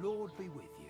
Lord be with you.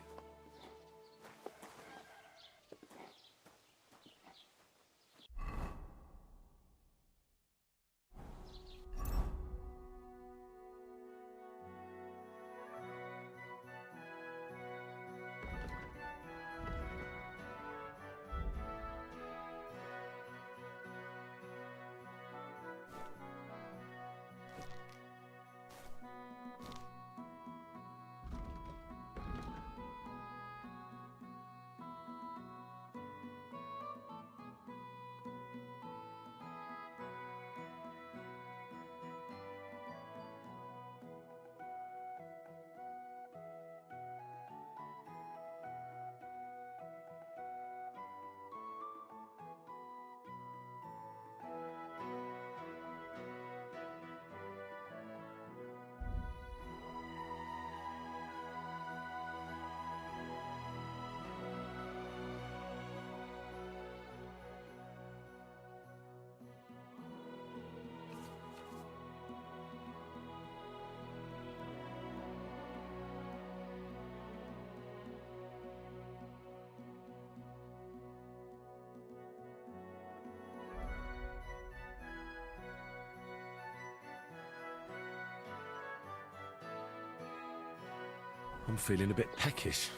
I'm feeling a bit peckish.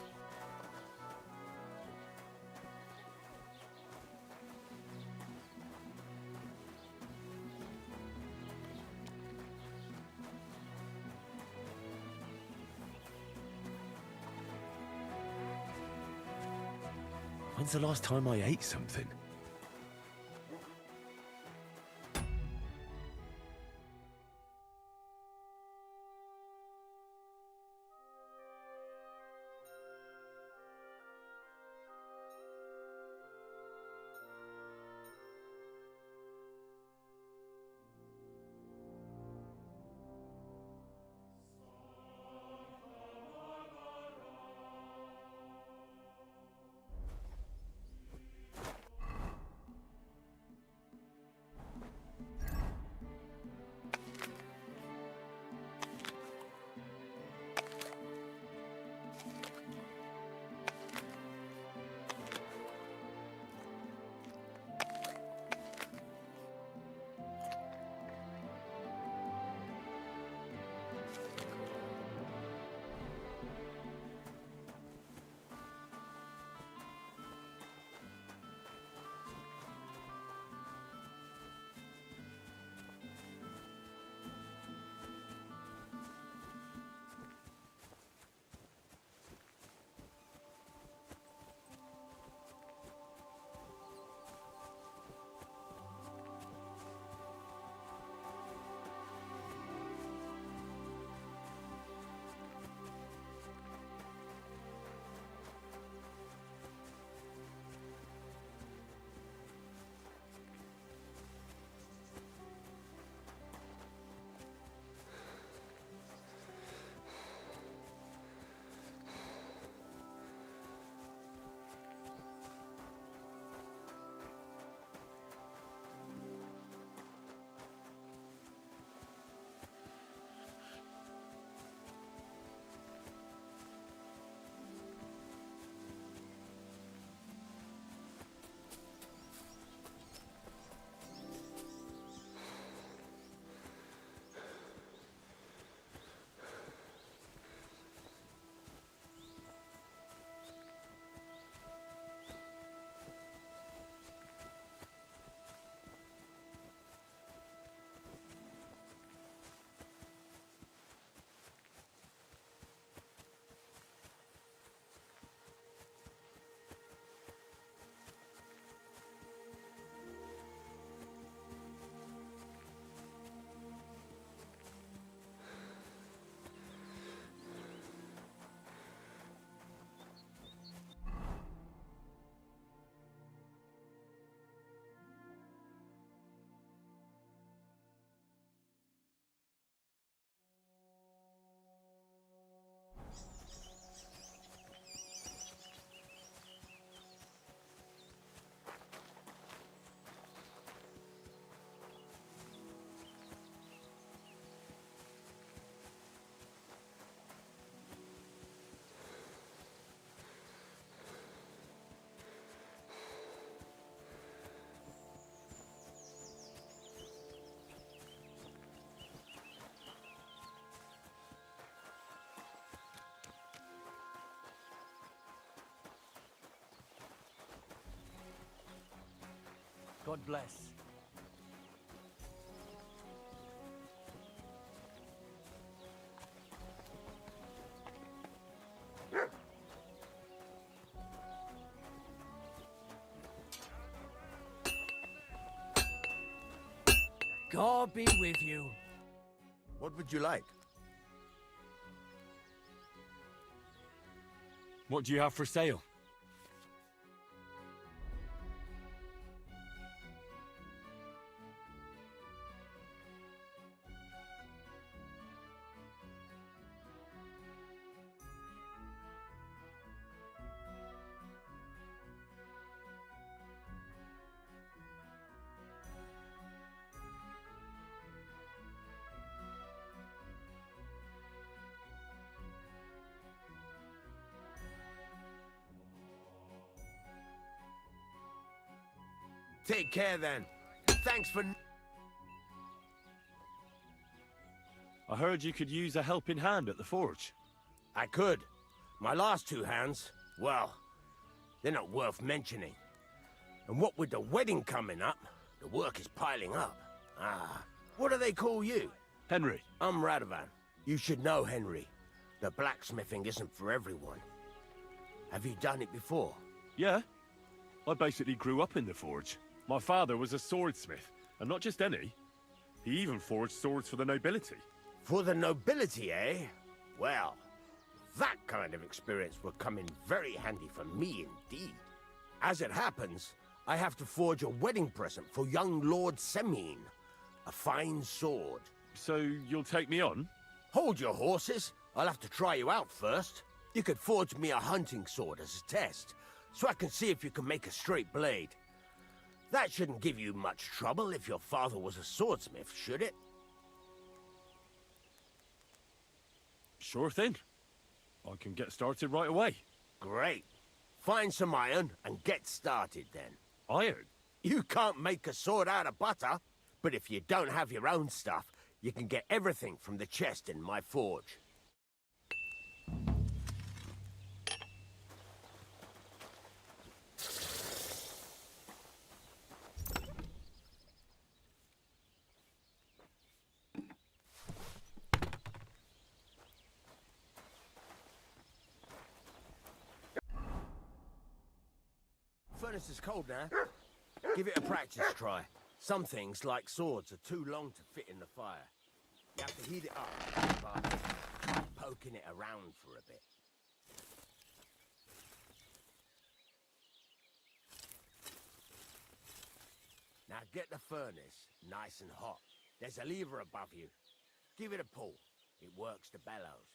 When's the last time I ate something? God bless. God be with you. What would you like? What do you have for sale? Take care then. Thanks for... I heard you could use a helping hand at the forge. I could. My last two hands, well, they're not worth mentioning. And what with the wedding coming up, the work is piling up. Ah, what do they call you? Henry. I'm Radovan. You should know, Henry. The blacksmithing isn't for everyone. Have you done it before? Yeah. I basically grew up in the forge. My father was a swordsmith, and not just any. He even forged swords for the nobility. For the nobility, eh? Well, that kind of experience would come in very handy for me indeed. As it happens, I have to forge a wedding present for young Lord Semine. A fine sword. So you'll take me on? Hold your horses. I'll have to try you out first. You could forge me a hunting sword as a test, so I can see if you can make a straight blade. That shouldn't give you much trouble if your father was a swordsmith, should it? Sure thing. I can get started right away. Great. Find some iron and get started then. Iron? You can't make a sword out of butter, but if you don't have your own stuff, you can get everything from the chest in my forge. Furnace is cold now. Give it a practice try. Some things, like swords, are too long to fit in the fire. You have to heat it up by poking it around for a bit. Now get the furnace nice and hot. There's a lever above you. Give it a pull. It works the bellows.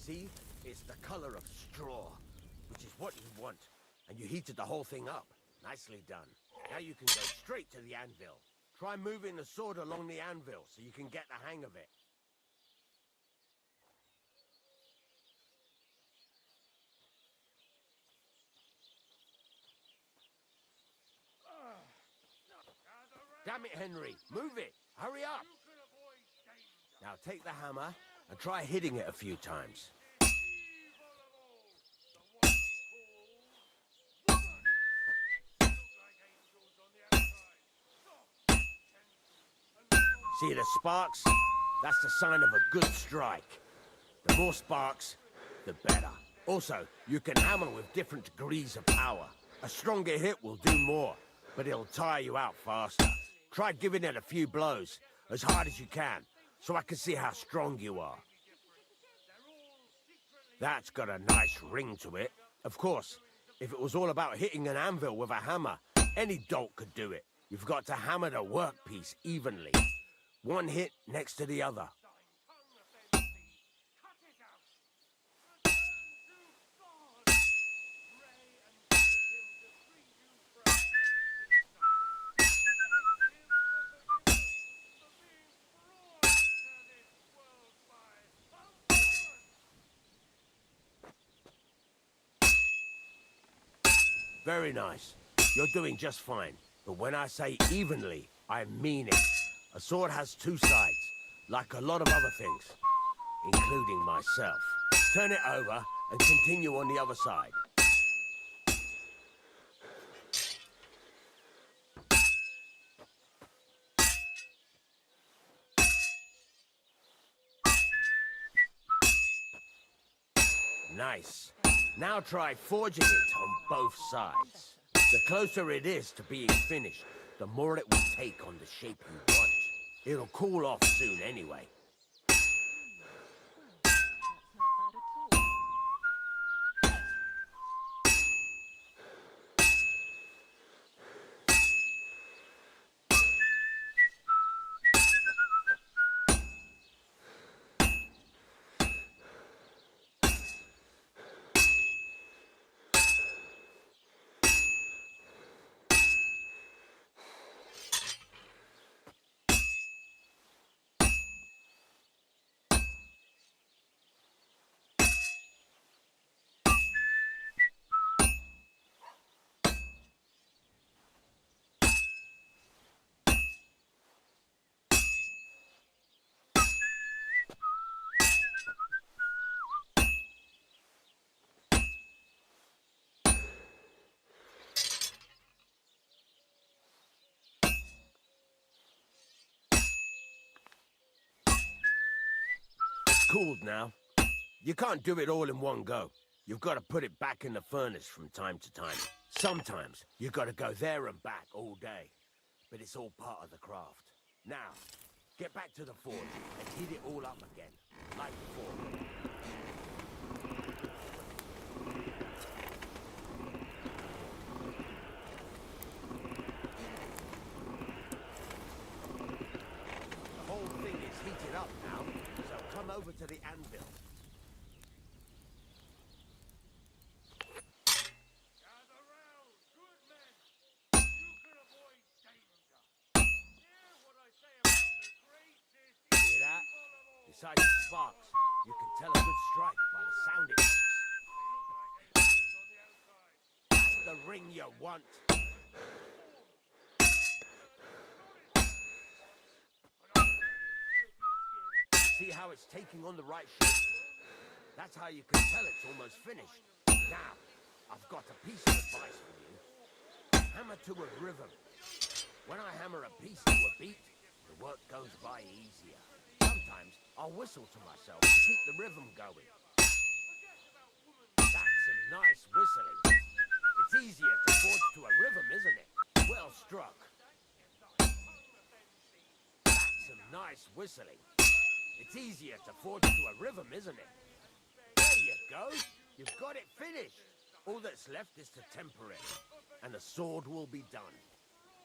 See? It's the color of straw, which is what you want. And you heated the whole thing up. Nicely done. Now you can go straight to the anvil. Try moving the sword along the anvil so you can get the hang of it. Damn it, Henry. Move it. Hurry up. Now take the hammer and try hitting it a few times. See the sparks? That's the sign of a good strike. The more sparks, the better. Also, you can hammer with different degrees of power. A stronger hit will do more, but it'll tire you out faster. Try giving it a few blows, as hard as you can, so I can see how strong you are. That's got a nice ring to it. Of course, if it was all about hitting an anvil with a hammer, any dolt could do it. You've got to hammer the workpiece evenly. One hit next to the other. Very nice. You're doing just fine. But when I say evenly, I mean it. A sword has two sides, like a lot of other things, including myself. Turn it over and continue on the other side. Nice. Now try forging it on both sides. The closer it is to being finished, the more it will take on the shape you want. It'll cool off soon anyway. Cooled now. You can't do it all in one go. You've got to put it back in the furnace from time to time. Sometimes you've got to go there and back all day. But it's all part of the craft. Now, get back to the forge and heat it all up again, like before. The whole thing is heated up now, so come over to the anvil. Gather round, good men. You can avoid danger. Hear what I say about the greatest Hear that? evil of all. Besides the sparks, you can tell a good strike by the sound it makes. They look like angels on the outside. That's the ring you want. See how it's taking on the right shape? That's how you can tell it's almost finished. Now, I've got a piece of advice for you. Hammer to a rhythm. When I hammer a piece to a beat, the work goes by easier. Sometimes I'll whistle to myself to keep the rhythm going. That's some nice whistling. It's easier to forge to a rhythm, isn't it? Well struck. That's some nice whistling. It's easier to forge to a rhythm, isn't it? There you go. You've got it finished. All that's left is to temper it, and the sword will be done.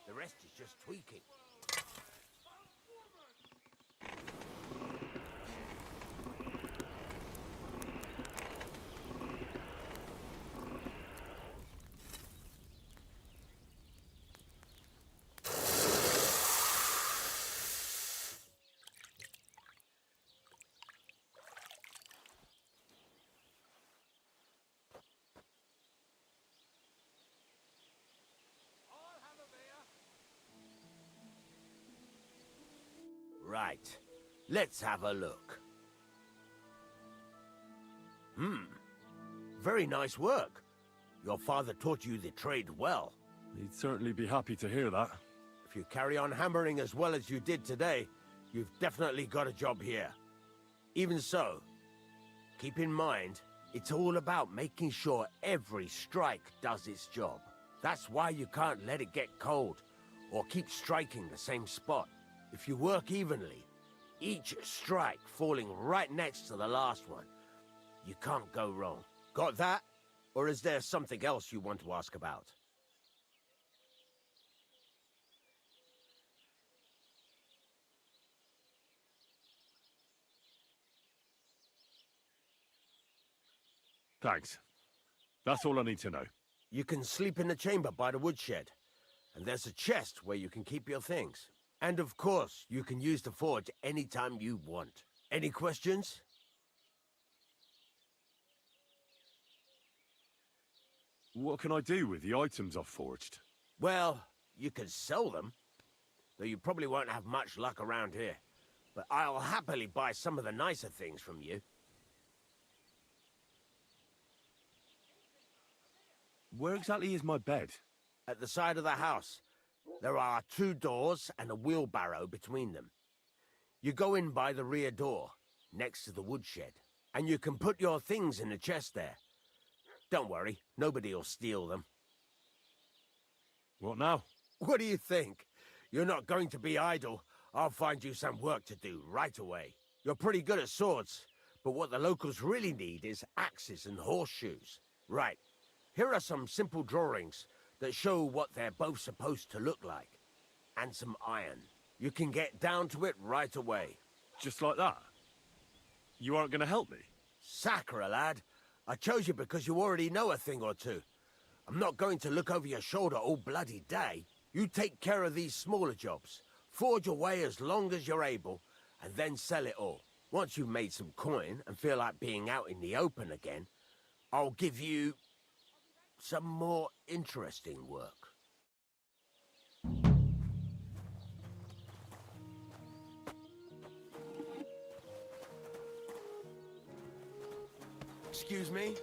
The rest is just tweaking. Right. Let's have a look. Very nice work. Your father taught you the trade well. He'd certainly be happy to hear that. If you carry on hammering as well as you did today, you've definitely got a job here. Even so, keep in mind, it's all about making sure every strike does its job. That's why you can't let it get cold, or keep striking the same spot. If you work evenly, each strike falling right next to the last one, you can't go wrong. Got that? Or is there something else you want to ask about? Thanks. That's all I need to know. You can sleep in the chamber by the woodshed. And there's a chest where you can keep your things. And of course, you can use the forge anytime you want. Any questions? What can I do with the items I've forged? Well, you can sell them. Though you probably won't have much luck around here. But I'll happily buy some of the nicer things from you. Where exactly is my bed? At the side of the house, there are 2 doors and a wheelbarrow between them. You go in by the rear door, next to the woodshed, and you can put your things in the chest there. Don't worry, nobody'll steal them. What now? What do you think? You're not going to be idle. I'll find you some work to do right away. You're pretty good at swords, but what the locals really need is axes and horseshoes. Right, here are some simple drawings that show what they're both supposed to look like. And some iron. You can get down to it right away. Just like that? You aren't going to help me? Sacre, lad. I chose you because you already know a thing or two. I'm not going to look over your shoulder all bloody day. You take care of these smaller jobs. Forge away as long as you're able, and then sell it all. Once you've made some coin and feel like being out in the open again, I'll give you some more interesting work. Excuse me?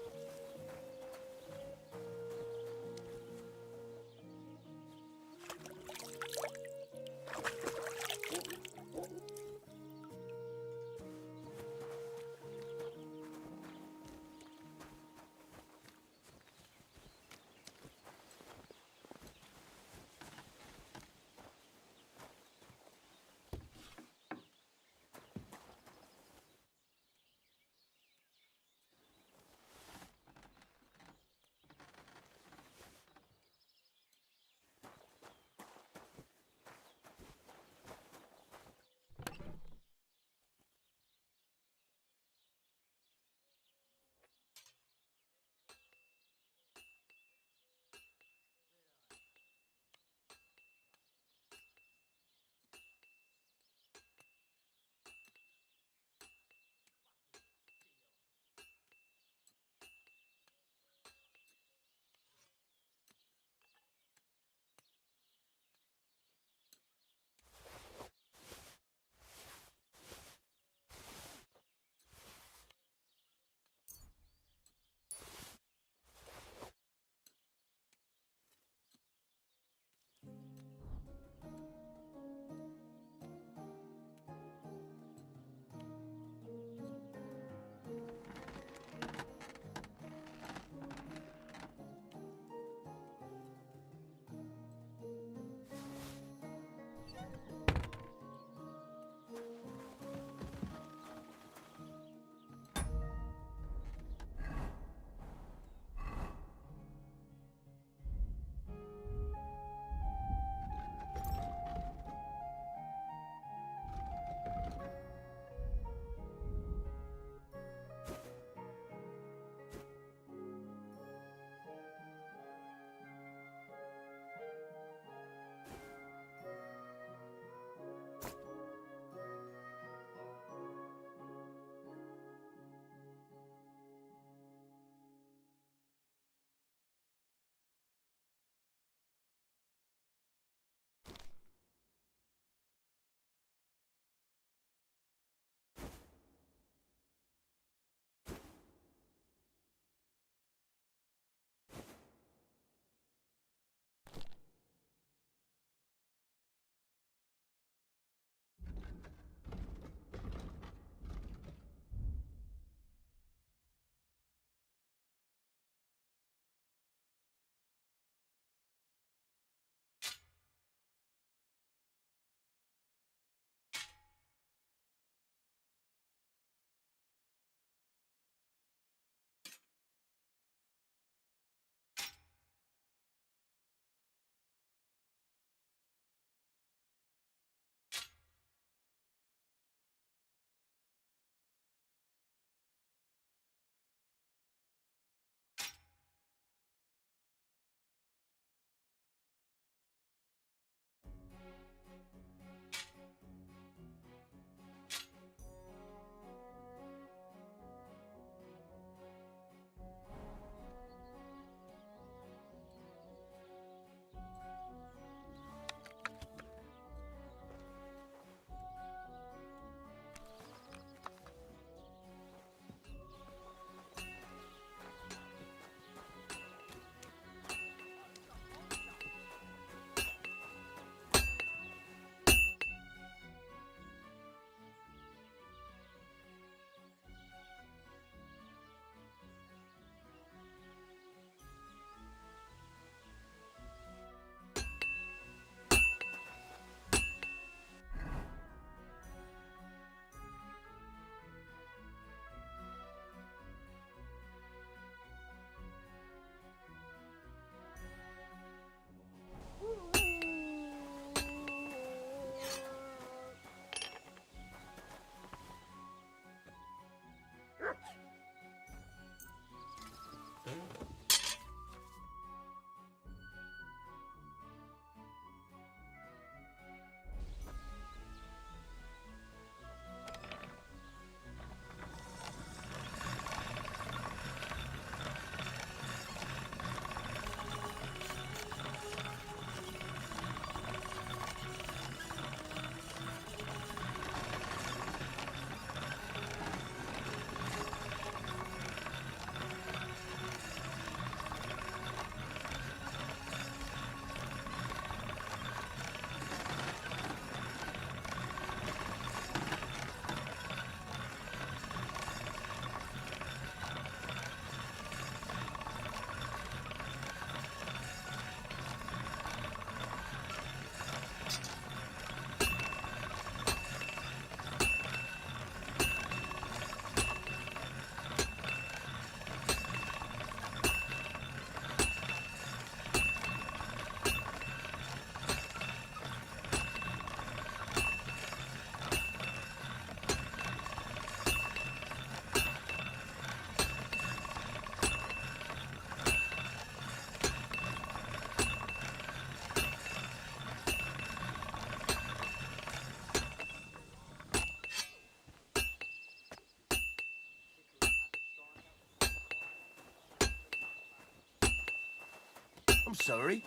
I'm sorry.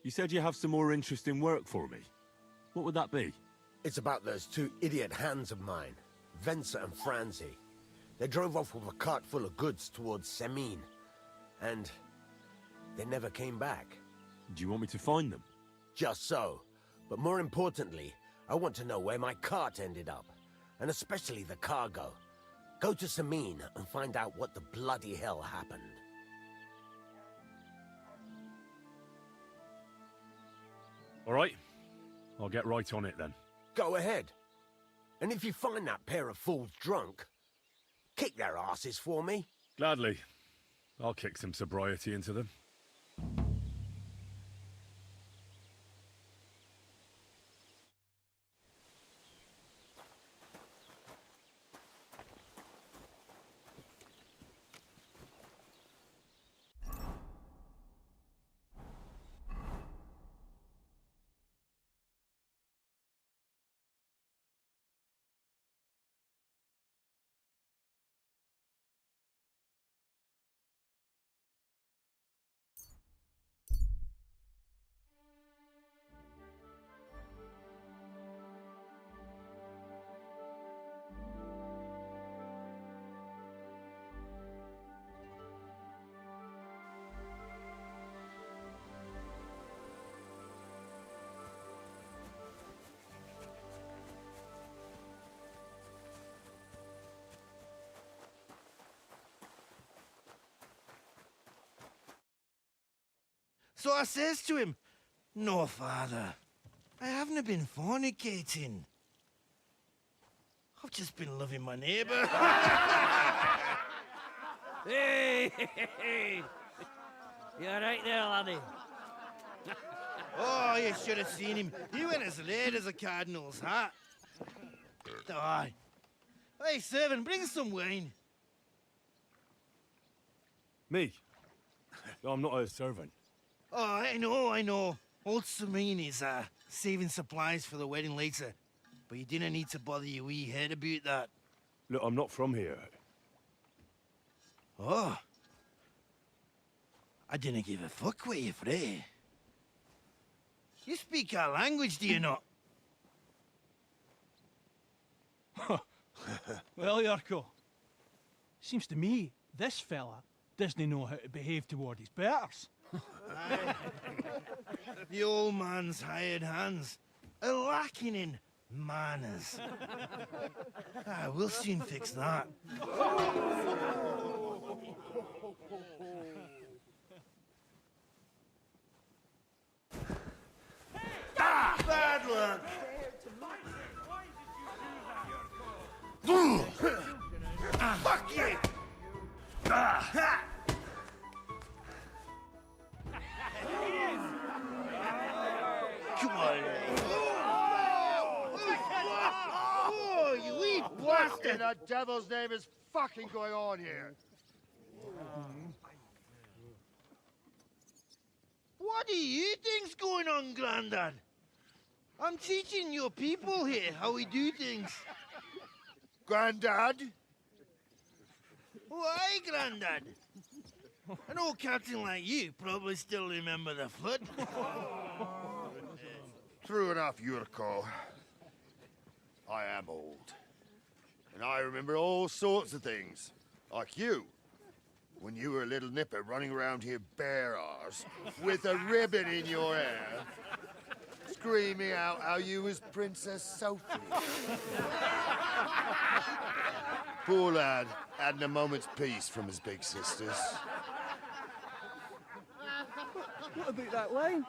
You said you have some more interesting work for me. What would that be? It's about those two idiot hands of mine, Venser and Franzi. They drove off with a cart full of goods towards Semine, and they never came back. Do you want me to find them? Just so. But more importantly, I want to know where my cart ended up, and especially the cargo. Go to Semine and find out what the bloody hell happened. All right. I'll get right on it then. Go ahead. And if you find that pair of fools drunk, kick their asses for me. Gladly. I'll kick some sobriety into them. So I says to him, "No, father, I haven't been fornicating. I've just been loving my neighbour." Hey! You alright there, laddie? Oh, you should have seen him. He went as late as a cardinal's hat. Aye. Hey, servant, bring some wine. Me? I'm not a servant. Oh, I know. Old Semine is saving supplies for the wedding later. But you didn't need to bother your wee head about that. Look, I'm not from here. Oh. I didn't give a fuck what you free. You speak our language, do you not? Well, Yarko, seems to me this fella doesn't know how to behave toward his betters. The old man's hired hands are lacking in manners. We'll soon fix that. Bad luck! Fuck you! Come on. Oh, you wee What in bastard! the devil's name is fucking going on here? What do you think's going on, Grandad? I'm teaching your people here how we do things. Grandad? Why, Grandad? An old captain like you probably still remember the flood. True enough, Yurko. I am old. And I remember all sorts of things. Like you. When you were a little nipper running around here bare arse, with a ribbon in your hair, screaming out how you was Princess Sophie. Poor lad, hadn't a moment's peace from his big sisters. What about that line?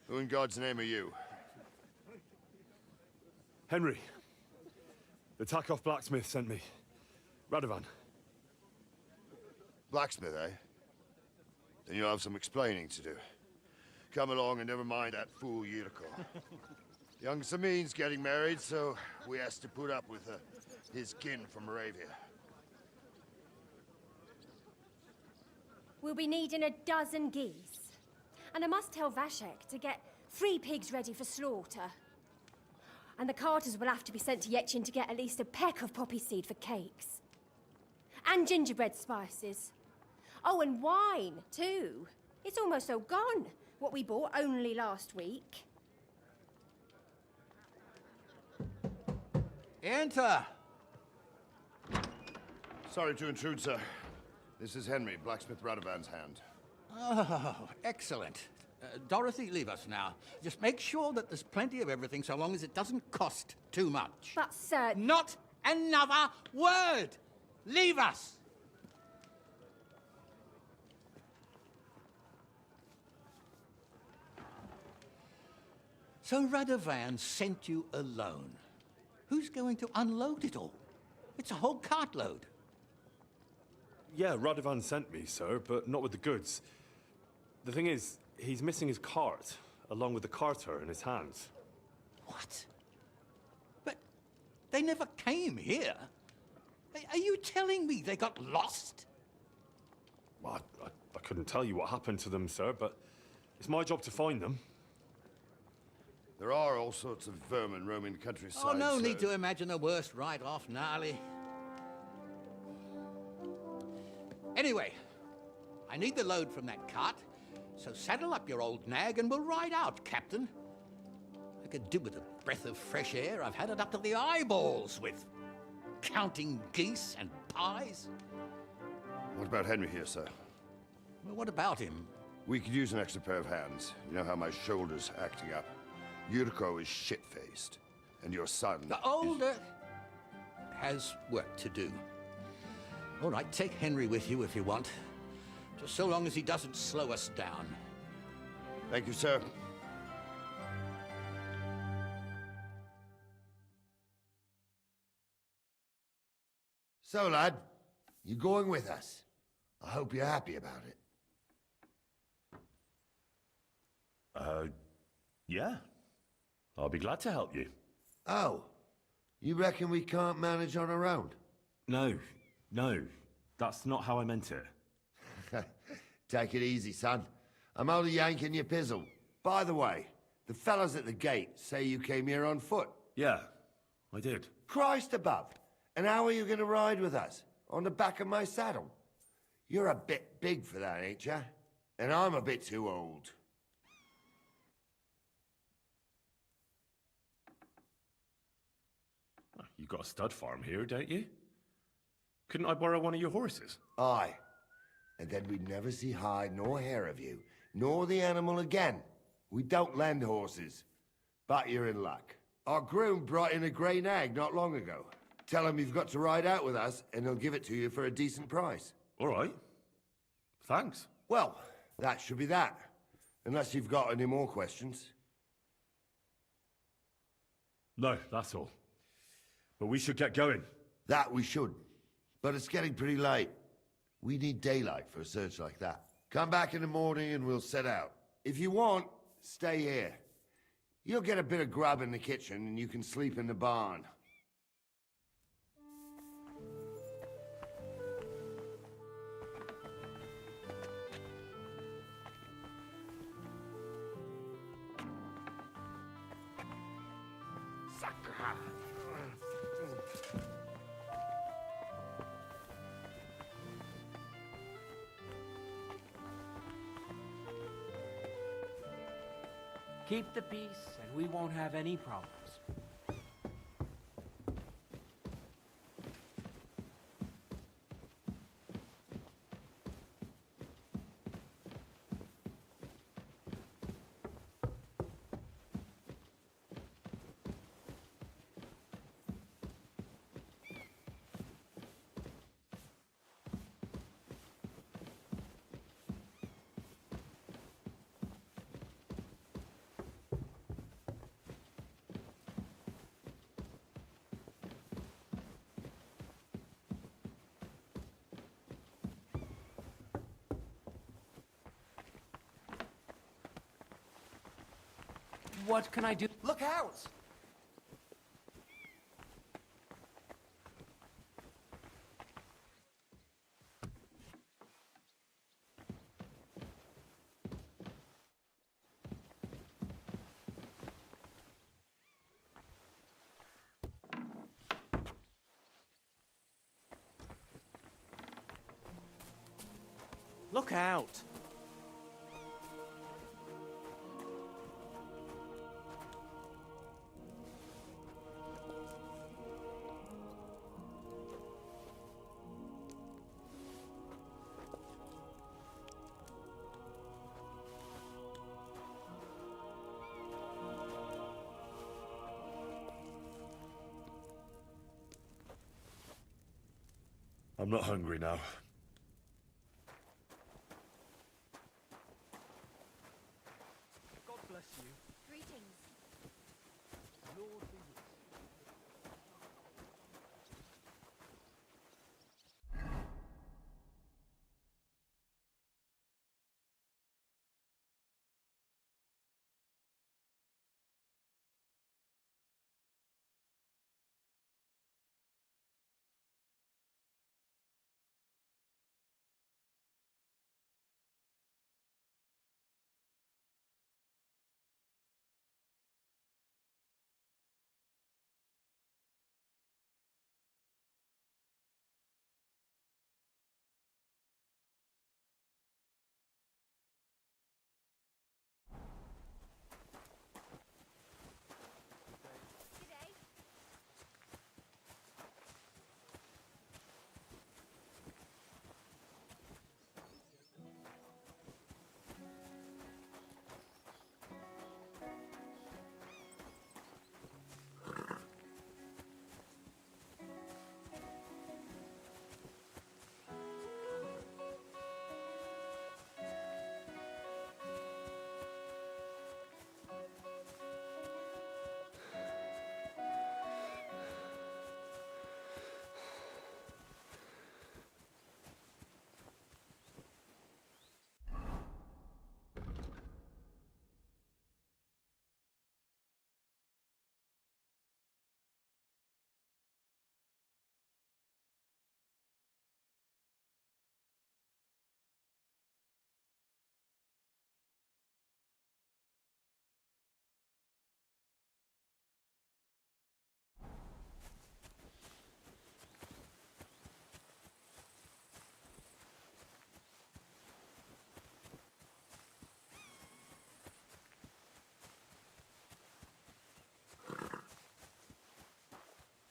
Who in God's name are you? Henry. The Takeoff blacksmith sent me. Radovan. Blacksmith, eh? Then you'll have some explaining to do. Come along and never mind that fool Yurko. Young Samin's getting married, so we has to put up with his kin from Moravia. We'll be needing a dozen geese. And I must tell Vashek to get 3 pigs ready for slaughter. And the carters will have to be sent to Yetchin to get at least a peck of poppy seed for cakes. And gingerbread spices. Oh, and wine, too. It's almost all gone, what we bought only last week. Enter! Sorry to intrude, sir. This is Henry, Blacksmith Radovan's hand. Oh, excellent. Dorothy, leave us now. Just make sure that there's plenty of everything so long as it doesn't cost too much. But, sir... Not another word! Leave us! So Radovan sent you alone. Who's going to unload it all? It's a whole cartload. Yeah, Radovan sent me, sir, but not with the goods. The thing is, he's missing his cart, along with the carter in his hands. What? But they never came here. Are you telling me they got lost? Well, I couldn't tell you what happened to them, sir, but it's my job to find them. There are all sorts of vermin roaming the countryside. Oh, no so... need to imagine the worst right off, gnarly. Anyway, I need the load from that cart, so saddle up your old nag and we'll ride out, Captain. I could do with a breath of fresh air. I've had it up to the eyeballs with counting geese and pies. What about Henry here, sir? Well, what about him? We could use an extra pair of hands. You know how my shoulder's acting up. Yurko is shit-faced, and your son The older has work to do. All right, take Henry with you if you want. Just so long as he doesn't slow us down. Thank you, sir. So, lad, you going with us? I hope you're happy about it. Yeah. I'll be glad to help you. Oh, you reckon we can't manage on our own? No, that's not how I meant it. Take it easy, son. I'm only yanking your pizzle. By the way, the fellas at the gate say you came here on foot. Yeah, I did. Christ above! And how are you going to ride with us? On the back of my saddle? You're a bit big for that, ain't ya? And I'm a bit too old. You got a stud farm here, don't you? Couldn't I borrow one of your horses? Aye. And then we'd never see hide nor hair of you, nor the animal again. We don't lend horses. But you're in luck. Our groom brought in a grey nag not long ago. Tell him you've got to ride out with us, and he'll give it to you for a decent price. All right. Thanks. Well, that should be that. Unless you've got any more questions. No, that's all. But we should get going. That we should. But it's getting pretty late. We need daylight for a search like that. Come back in the morning and we'll set out. If you want, stay here. You'll get a bit of grub in the kitchen and you can sleep in the barn. Keep the peace, and we won't have any problems. What can I do? Look out! Look out! I'm not hungry now. God bless you. Greetings. Lord be with you.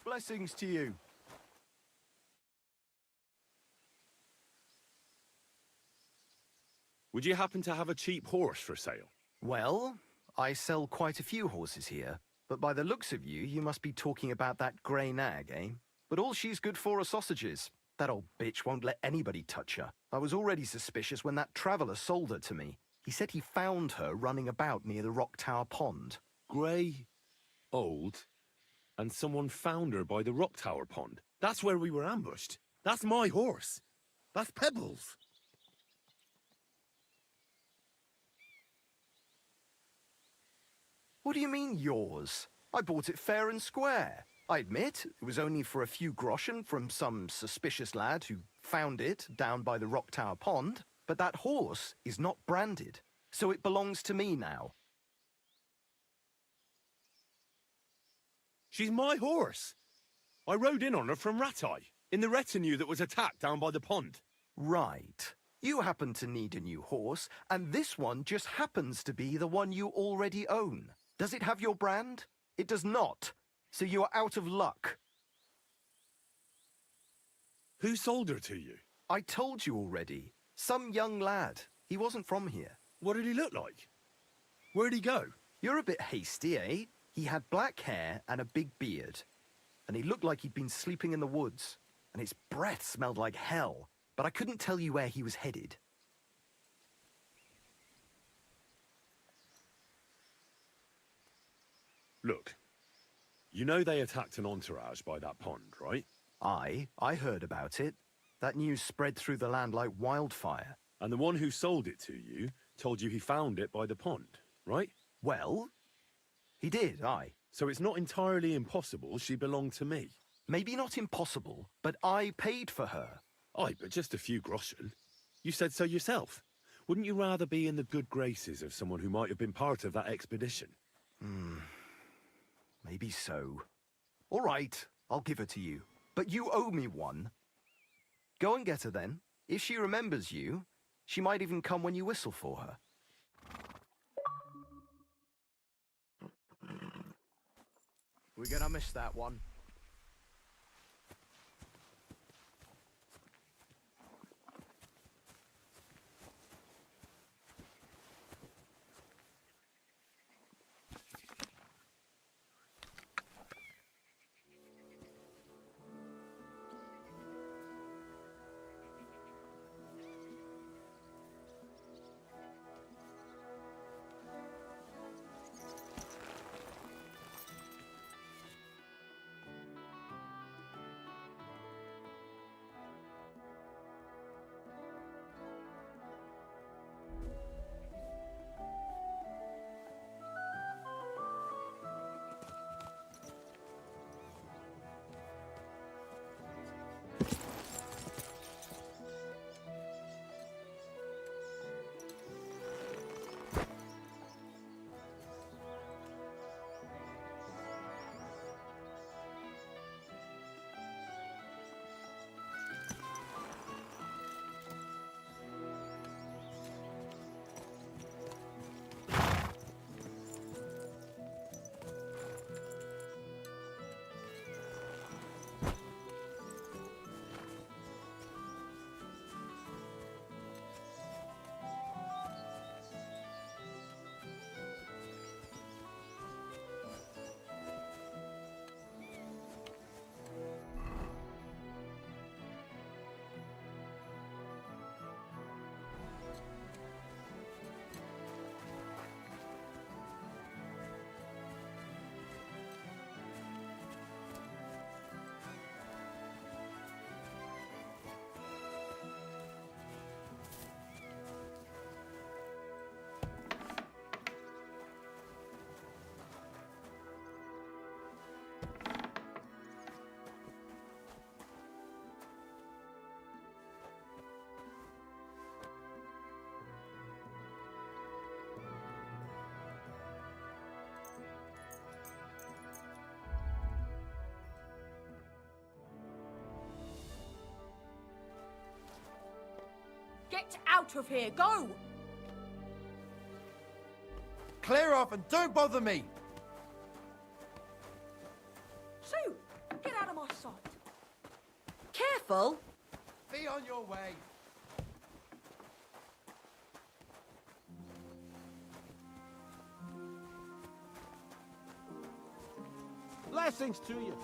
Blessings to you. Would you happen to have a cheap horse for sale? Well, I sell quite a few horses here, but by the looks of you, you must be talking about that grey nag, eh? But all she's good for are sausages. That old bitch won't let anybody touch her. I was already suspicious when that traveller sold her to me. He said he found her running about near the Rock Tower Pond. Grey, old, and someone found her by the Rock Tower Pond. That's where we were ambushed. That's my horse. That's Pebbles. What do you mean, yours? I bought it fair and square. I admit, it was only for a few groschen from some suspicious lad who found it down by the Rock Tower Pond, but that horse is not branded, so it belongs to me now. She's my horse. I rode in on her from Ratai, in the retinue that was attacked down by the pond. Right. You happen to need a new horse, and this one just happens to be the one you already own. Does it have your brand? It does not. So you are out of luck. Who sold her to you? I told you already. Some young lad. He wasn't from here. What did he look like? Where'd he go? You're a bit hasty, eh? He had black hair and a big beard. And he looked like he'd been sleeping in the woods. And his breath smelled like hell. But I couldn't tell you where he was headed. Look, you know they attacked an entourage by that pond, right? I heard about it. That news spread through the land like wildfire. And the one who sold it to you told you he found it by the pond, right? Well, He did, aye. So it's not entirely impossible she belonged to me. Maybe not impossible, but I paid for her. Aye, but just a few groschen. You said so yourself. Wouldn't you rather be in the good graces of someone who might have been part of that expedition? Maybe so. All right, I'll give her to you. But you owe me one. Go and get her then. If she remembers you, she might even come when you whistle for her. We're gonna miss that one. Get out of here! Go! Clear off and don't bother me! Sue! Get out of my sight! Careful! Be on your way! Blessings to you!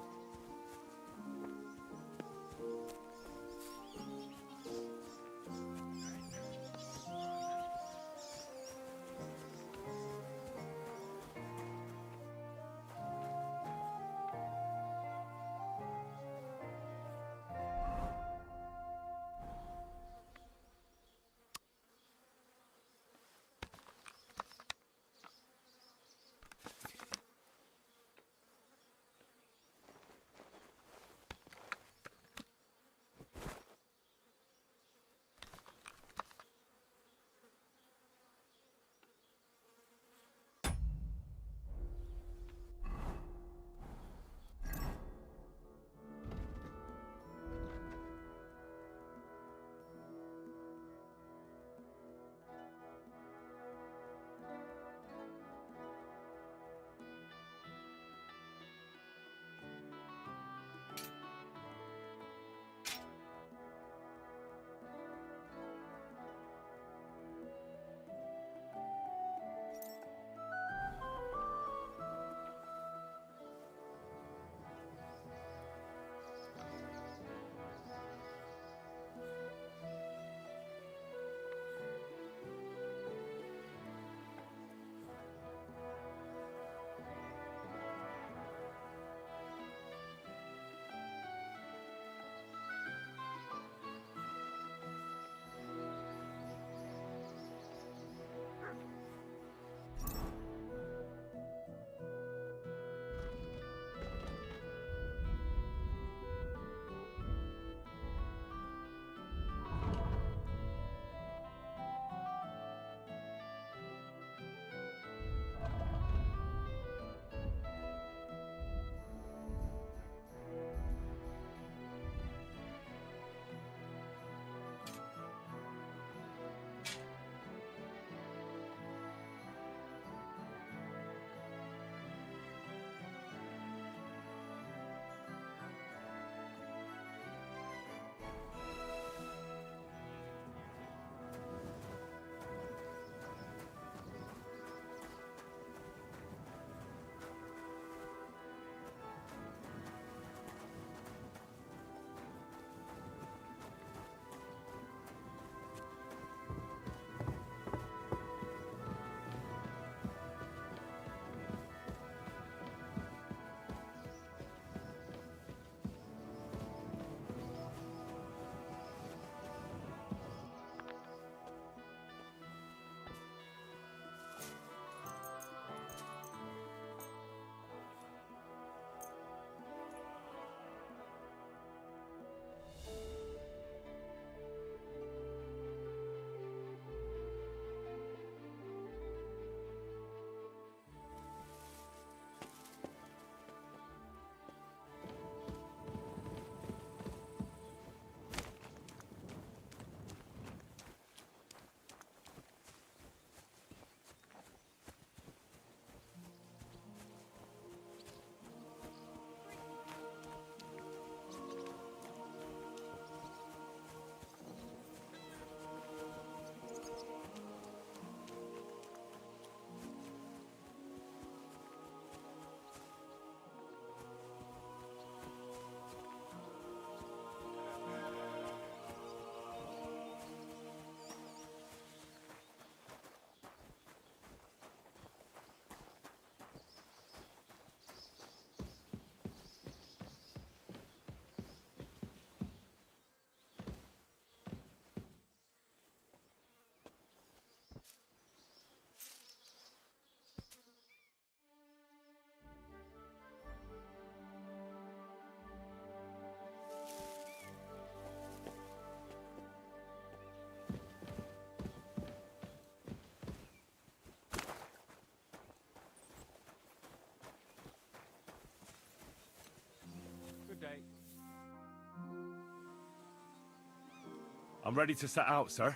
I'm ready to set out, sir.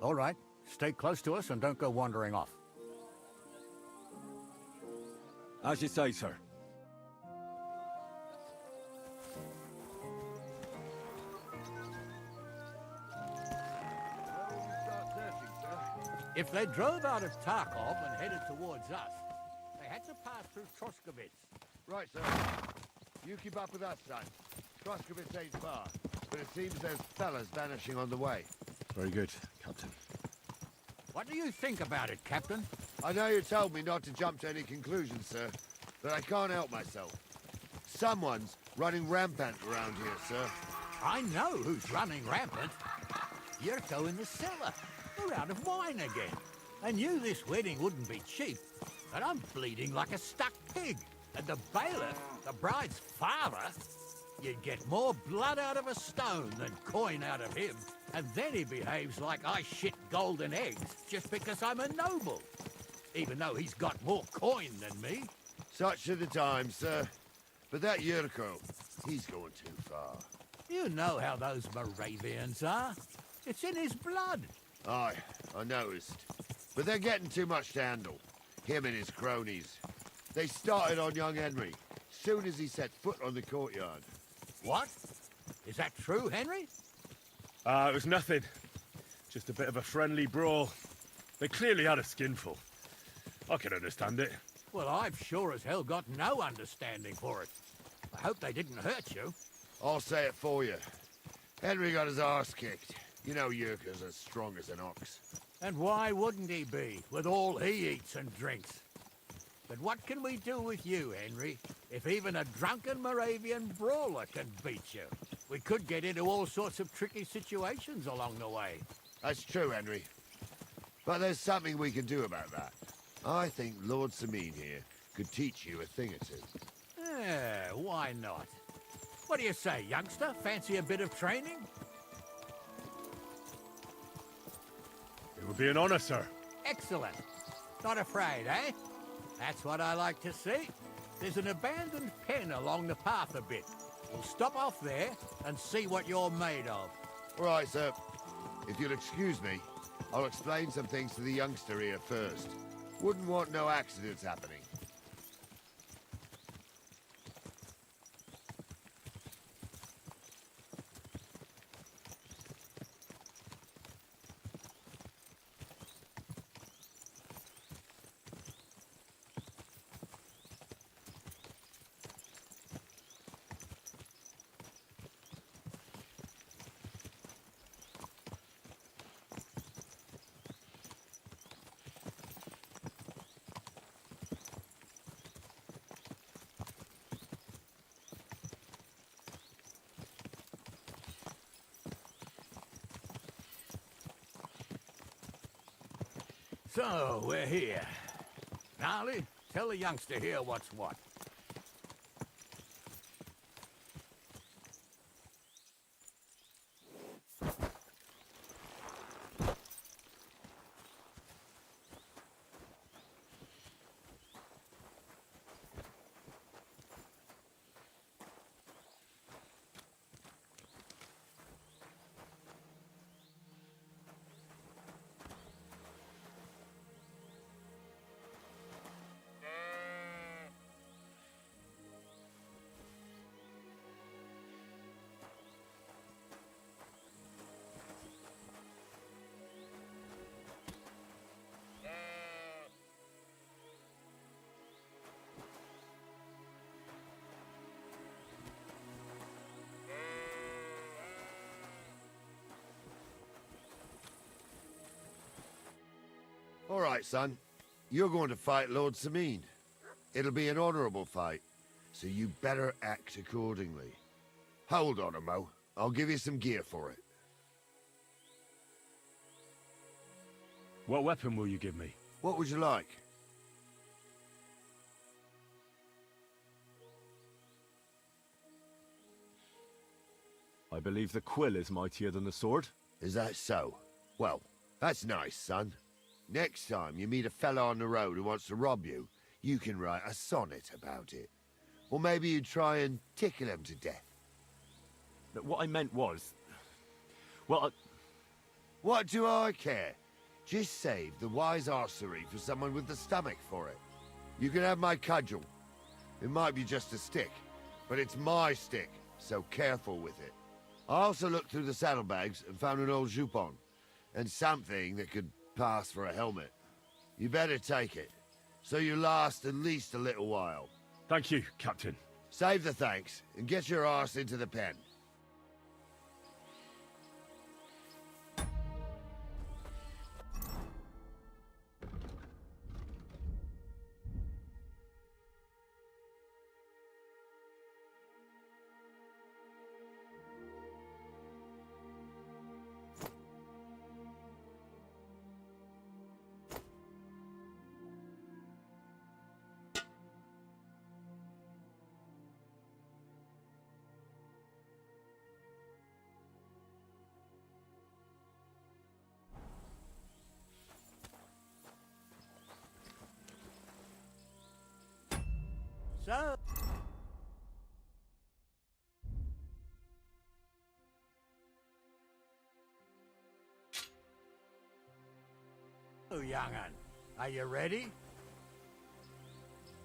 All right. Stay close to us and don't go wandering off. As you say, sir. If they drove out of Tarkov and headed towards us, they had to pass through Troskovitz. Right, sir. You keep up with us, son. Troskovitz ain't far, but it seems there's fellas vanishing on the way. Very good, Captain. What do you think about it, Captain? I know you told me not to jump to any conclusions, sir, but I can't help myself. Someone's running rampant around here, sir. I know who's running rampant. Yurko in the cellar. We're out of wine again. I knew this wedding wouldn't be cheap, but I'm bleeding like a stuck pig. And the bailiff, the bride's father, you'd get more blood out of a stone than coin out of him. And then he behaves like I shit golden eggs just because I'm a noble. Even though he's got more coin than me. Such are the times, sir. But that Yurko, he's going too far. You know how those Moravians are. It's in his blood. Aye, I noticed. But they're getting too much to handle. Him and his cronies. They started on young Henry, soon as he set foot on the courtyard. What? Is that true, Henry? It was nothing. Just a bit of a friendly brawl. They clearly had a skinful. I can understand it. Well, I've sure as hell got no understanding for it. I hope they didn't hurt you. I'll say it for you. Henry got his arse kicked. You know Yurka's as strong as an ox. And why wouldn't he be, with all he eats and drinks? But what can we do with you, Henry, if even a drunken Moravian brawler can beat you? We could get into all sorts of tricky situations along the way. That's true, Henry. But there's something we can do about that. I think Lord Sameen here could teach you a thing or two. Yeah, why not? What do you say, youngster? Fancy a bit of training? It would be an honor, sir. Excellent. Not afraid, eh? That's what I like to see. There's an abandoned pen along the path a bit. We'll stop off there and see what you're made of. All right, sir. If you'll excuse me, I'll explain some things to the youngster here first. Wouldn't want no accidents happening. So, we're here. Gnarly, tell the youngster here what's what. All right, son. You're going to fight Lord Sameen. It'll be an honorable fight, so you better act accordingly. Hold on, Mo. I'll give you some gear for it. What weapon will you give me? What would you like? I believe the quill is mightier than the sword. Is that so? Well, that's nice, son. Next time you meet a fella on the road who wants to rob you, you can write a sonnet about it. Or maybe you try and tickle him to death. What I meant was... Well, What do I care? Just save the wise archery for someone with the stomach for it. You can have my cudgel. It might be just a stick, but it's my stick, so careful with it. I also looked through the saddlebags and found an old jupon, and something that could pass for a helmet. You better take it, so you last at least a little while. Thank you, Captain. Save the thanks, and get your arse into the pen. So... Oh, young'un, are you ready?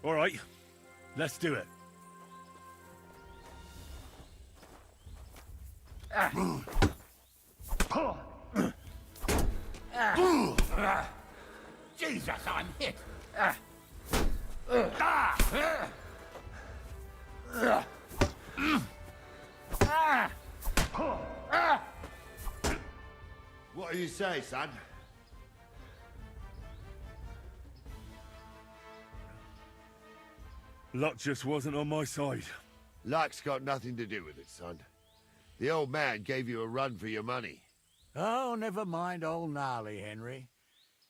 All right, let's do it. Jesus, I'm hit. What do you say, son? Luck just wasn't on my side. Luck's got nothing to do with it, son. The old man gave you a run for your money. Oh, never mind old Gnarly, Henry.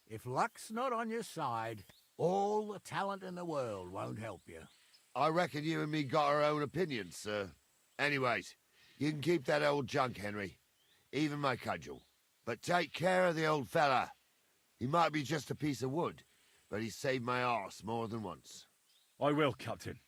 If luck's not on your side, all the talent in the world won't help you. I reckon you and me got our own opinions, sir. Anyways, you can keep that old junk, Henry. Even my cudgel. But take care of the old fella. He might be just a piece of wood, but he saved my arse more than once. I will, Captain.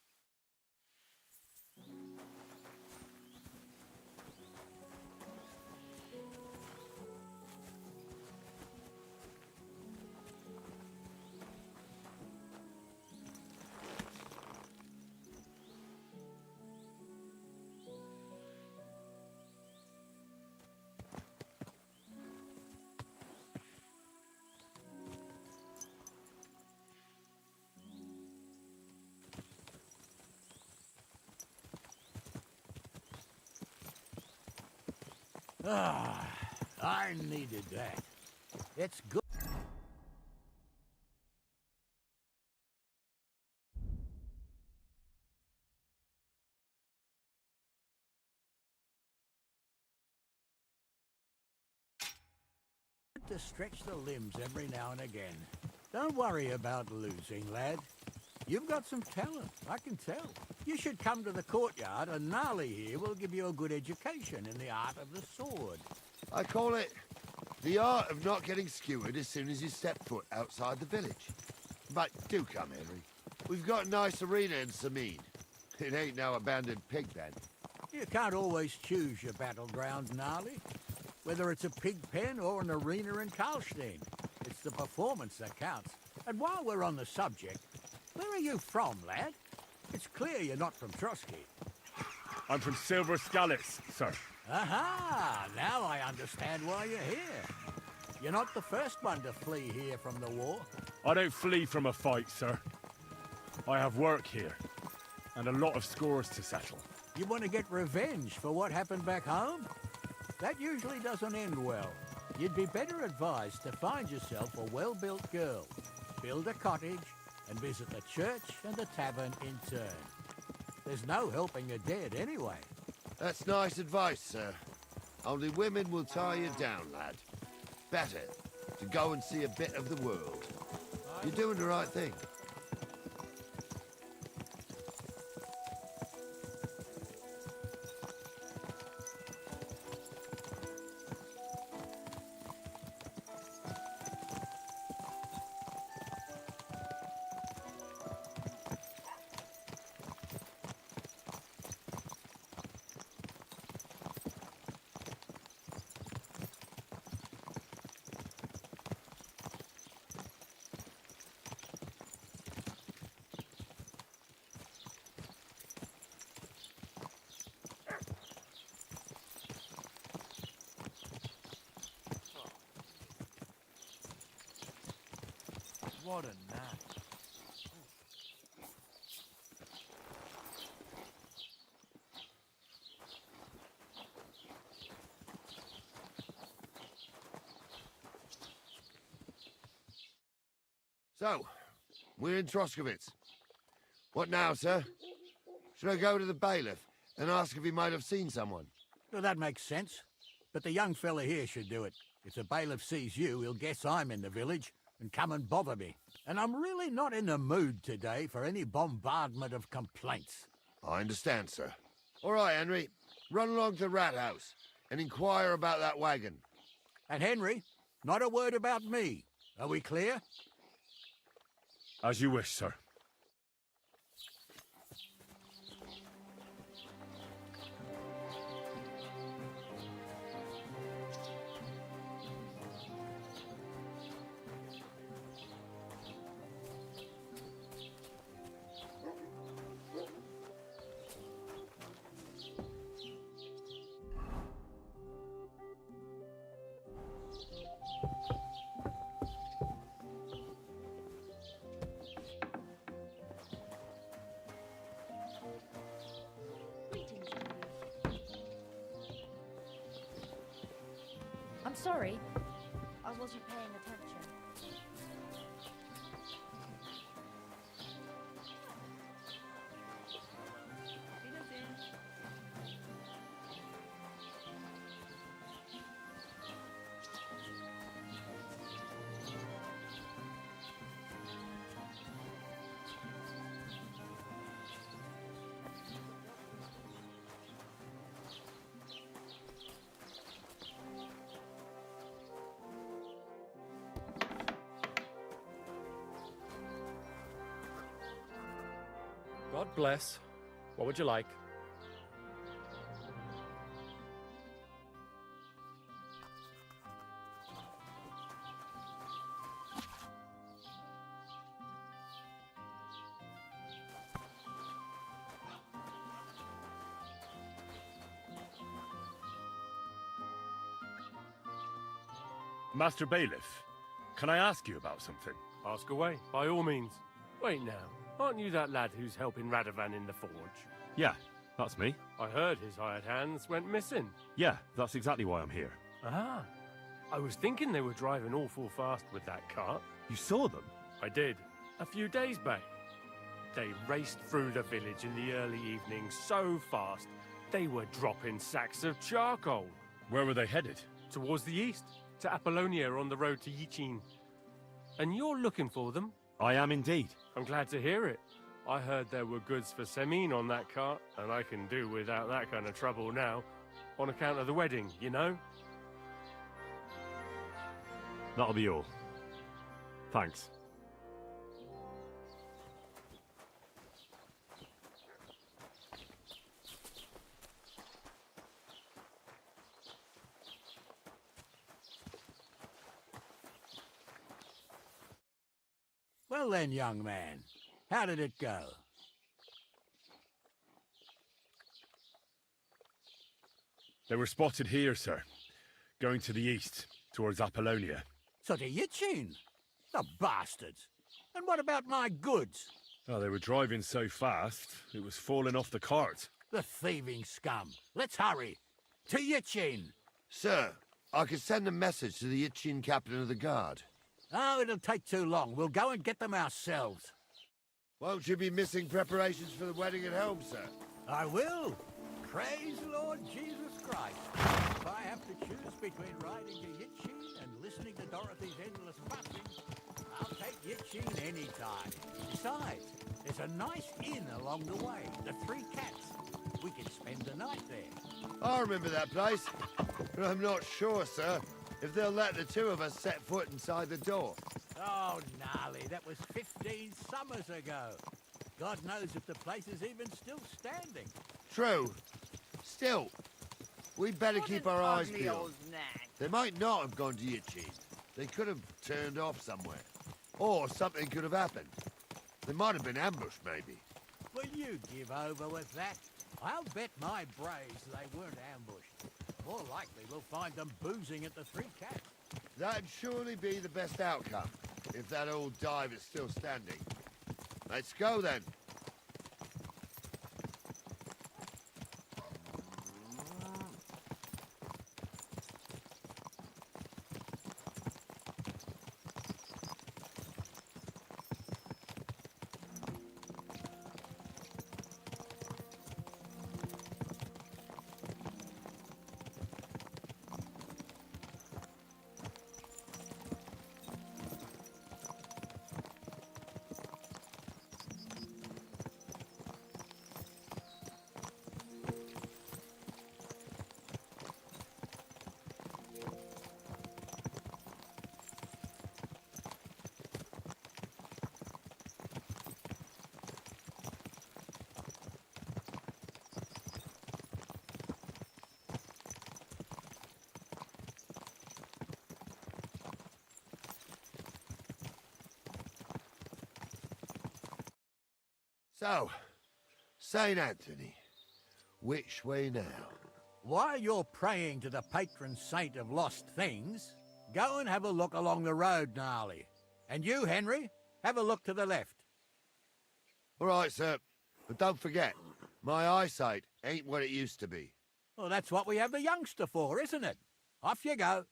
Ah, I needed that. It's good. To stretch the limbs every now and again. Don't worry about losing, lad. You've got some talent, I can tell. You should come to the courtyard, and Gnarly here will give you a good education in the art of the sword. I call it the art of not getting skewered as soon as you step foot outside the village. But do come, Henry. We've got a nice arena in Sameen. It ain't no abandoned pig pen. You can't always choose your battleground, Gnarly. Whether it's a pig pen or an arena in Karlstein, it's the performance that counts. And while we're on the subject, where are you from, lad? It's clear you're not from Trotsky. I'm from Silver Skalitz, sir. Aha! Now I understand why you're here. You're not the first one to flee here from the war. I don't flee from a fight, sir. I have work here, and a lot of scores to settle. You want to get revenge for what happened back home? That usually doesn't end well. You'd be better advised to find yourself a well-built girl, build a cottage, and visit the church and the tavern in turn. There's no helping a dead anyway. That's nice advice, sir. Only women will tie you down, lad. Better to go and see a bit of the world. You're doing the right thing. What a nap. So, we're in Troskovitz. What now, sir? Should I go to the bailiff and ask if he might have seen someone? Well, that makes sense. But the young fella here should do it. If the bailiff sees you, he'll guess I'm in the village and come and bother me. And I'm really not in the mood today for any bombardment of complaints. I understand, sir. All right, Henry. Run along to the rat house and inquire about that wagon. And Henry, not a word about me. Are we clear? As you wish, sir. I'm sorry. I wasn't paying attention. God bless. What would you like? Master Bailiff, can I ask you about something? Ask away, by all means. Wait now, aren't you that lad who's helping Radovan in the forge? Yeah, that's me. I heard his hired hands went missing. Yeah, that's exactly why I'm here. Ah, I was thinking they were driving awful fast with that cart. You saw them? I did, a few days back. They raced through the village in the early evening so fast, they were dropping sacks of charcoal. Where were they headed? Towards the east, to Apollonia on the road to Yichin. And you're looking for them? I am indeed. I'm glad to hear it. I heard there were goods for Semin on that cart, and I can do without that kind of trouble now, on account of the wedding, you know? That'll be all. Thanks. Well then, young man, how did it go? They were spotted here, sir. Going to the east, towards Apollonia. So to Yichin? The bastards! And what about my goods? Oh, they were driving so fast, it was falling off the cart. The thieving scum! Let's hurry! To Yichin! Sir, I could send a message to the Yichin captain of the guard. Oh, it'll take too long. We'll go and get them ourselves. Won't you be missing preparations for the wedding at home, sir? I will. Praise Lord Jesus Christ. If I have to choose between riding to Yichin and listening to Dorothy's endless fussing, I'll take Yichin any time. Besides, there's a nice inn along the way, the Three Cats. We can spend the night there. I remember that place, but I'm not sure, sir, if they'll let the two of us set foot inside the door. Oh, gnarly, that was 15 summers ago. God knows if the place is even still standing. True. Still, we'd better keep our eyes peeled. They might not have gone to Yichin. They could have turned off somewhere. Or something could have happened. They might have been ambushed, maybe. Will you give over with that? I'll bet my braves they weren't ambushed. More likely we'll find them boozing at the Three Cats. That'd surely be the best outcome. if that old dive is still standing. Let's go then. So, St. Anthony, which way now? While you're praying to the patron saint of lost things, go and have a look along the road, Gnarly. And you, Henry, have a look to the left. All right, sir. But don't forget, my eyesight ain't what it used to be. Well, that's what we have the youngster for, isn't it? Off you go.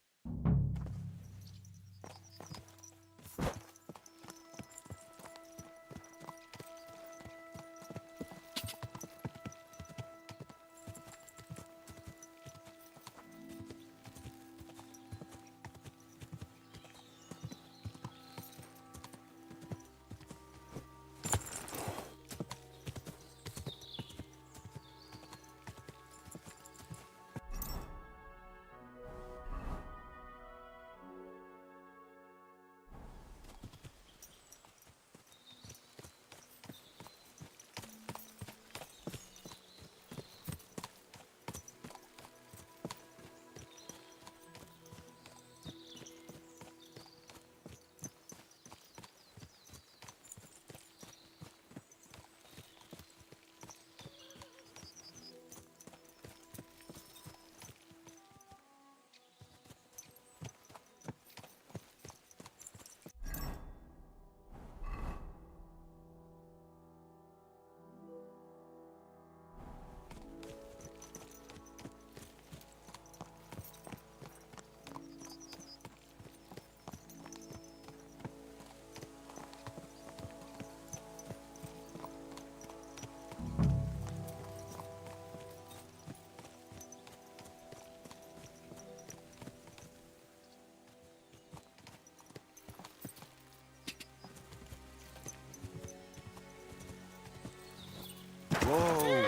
Whoa!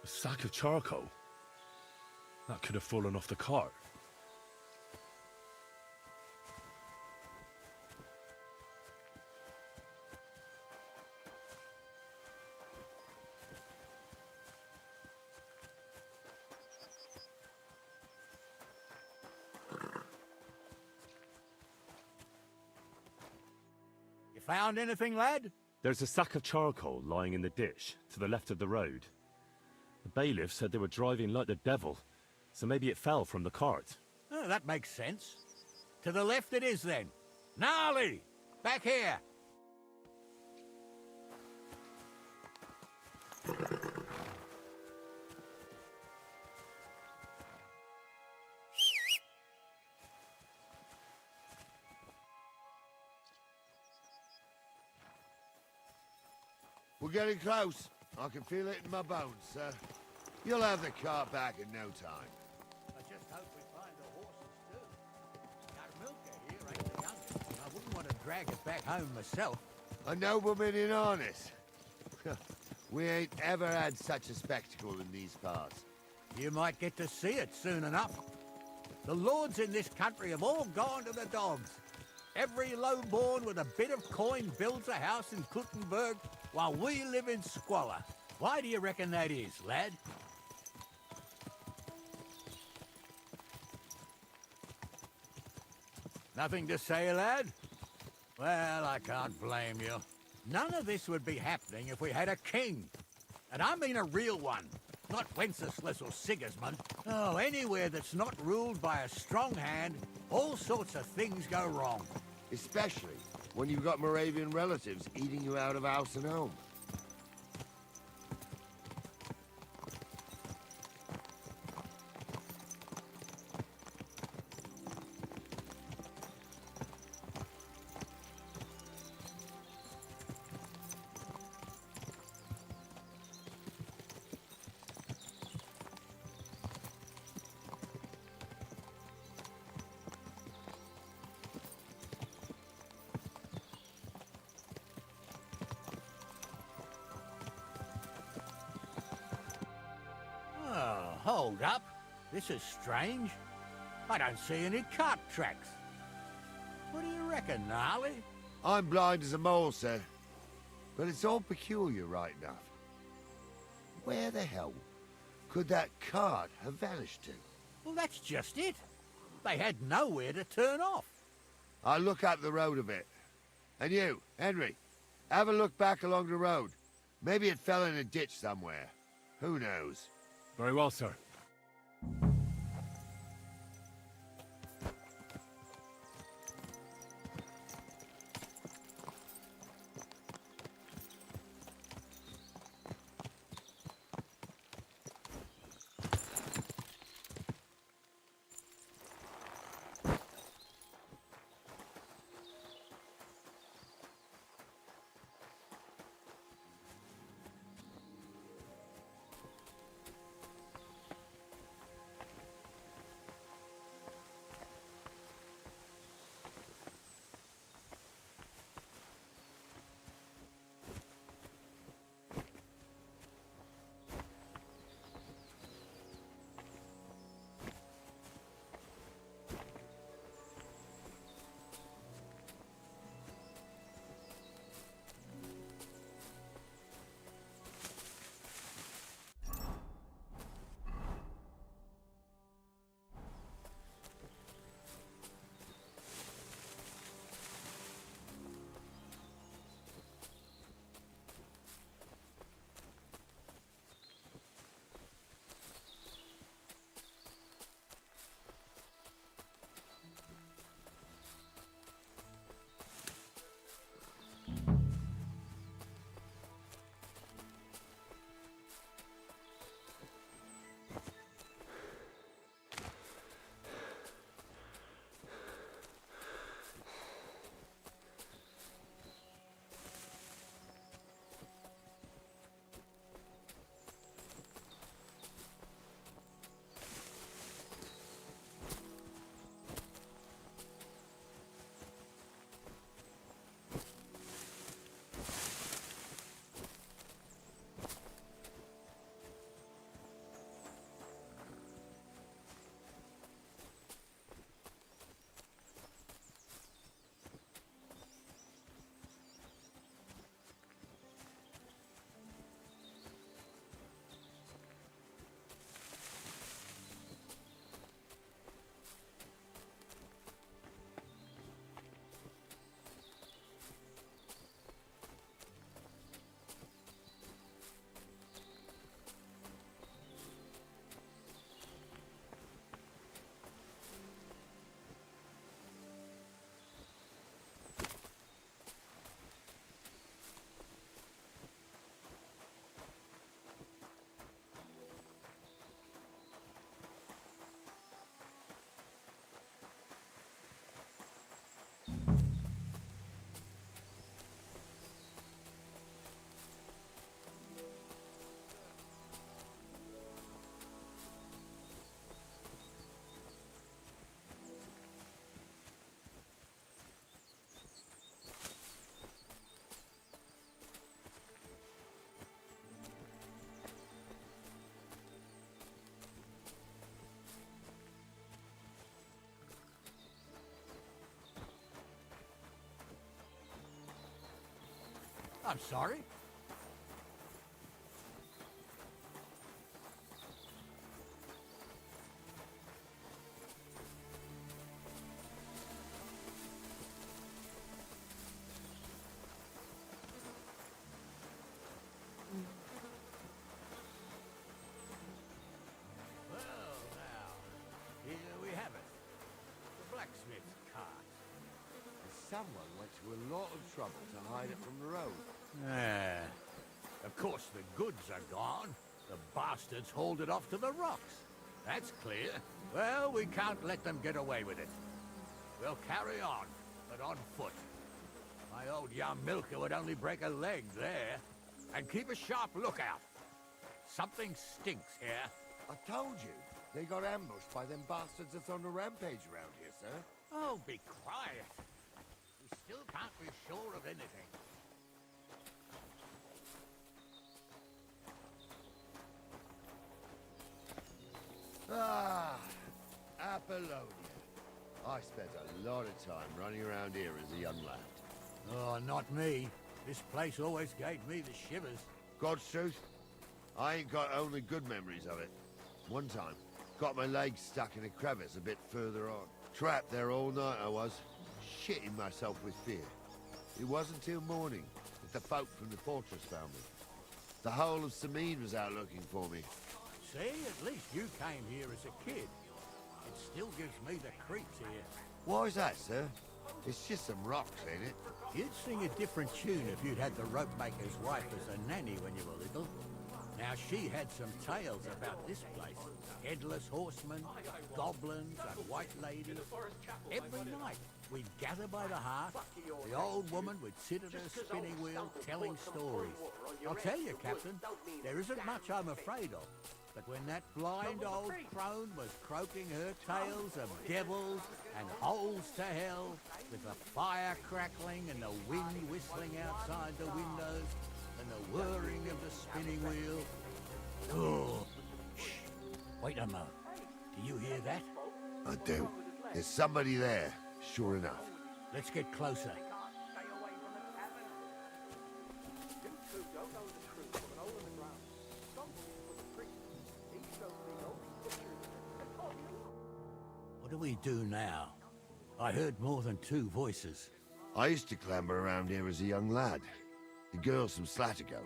A sack of charcoal? That could have fallen off the cart. You found anything, lad? There's a sack of charcoal lying in the ditch to the left of the road. The bailiff said they were driving like the devil, so maybe it fell from the cart. Oh, that makes sense. To the left it is, then. Gnarly! Back here! We're getting close. I can feel it in my bones, sir. You'll have the cart back in no time. I just hope we find the horses, too. Our milker here ain't the youngest. I wouldn't want to drag it back home myself. A nobleman in harness. We ain't ever had such a spectacle in these parts. You might get to see it soon enough. The lords in this country have all gone to the dogs. Every low-born with a bit of coin builds a house in Kuttenberg while we live in squalor. Why do you reckon that is, lad? Nothing to say, lad? Well, I can't blame you. None of this would be happening if we had a king. And I mean a real one. Not Wenceslas or Sigismund. Oh, anywhere that's not ruled by a strong hand, all sorts of things go wrong. Especially when you've got Moravian relatives eating you out of house and home. Oh, hold up. This is strange. I don't see any cart tracks. What do you reckon, Gnarly? I'm blind as a mole, sir. But it's all peculiar right enough. Where the hell could that cart have vanished to? Well, that's just it. They had nowhere to turn off. I'll look up the road a bit. And you, Henry, have a look back along the road. Maybe it fell in a ditch somewhere. Who knows? Very well, sir. I'm sorry. Someone went to a lot of trouble to hide it from the road. Ah. Of course, the goods are gone. The bastards hauled it off to the rocks. That's clear. Well, we can't let them get away with it. We'll carry on, but on foot. My old young milker would only break a leg there. And keep a sharp lookout. Something stinks here. I told you, they got ambushed by them bastards that's on the rampage around here, sir. Oh, be quiet. We still can't be sure of anything. Ah, Apollonia. I spent a lot of time running around here as a young lad. Oh, not me. This place always gave me the shivers. God's truth, I ain't got only good memories of it. One time, got my legs stuck in a crevice a bit further on. Trapped there all night I was, shitting myself with fear. It wasn't till morning that the folk from the fortress found me. The whole of Sameen was out looking for me. See, at least you came here as a kid. It still gives me the creeps here. Why is that, sir? It's just some rocks, ain't it? You'd sing a different tune if you'd had the rope-maker's wife as a nanny when you were little. Now, she had some tales about this place. Headless horsemen, goblins, and white ladies. Every night, we'd gather by the hearth. The old woman would sit at her spinning wheel telling stories. I'll tell you, Captain, there isn't much I'm afraid of. But when that blind old crone was croaking her tales of devils and holes to hell, with the fire crackling and the wind whistling outside the windows, and the whirring of the spinning wheel... Oh, shh, wait a moment. Do you hear that? I do. There's somebody there, sure enough. Let's get closer. What do we do now? I heard more than two voices. I used to clamber around here as a young lad. The girls from Slatigo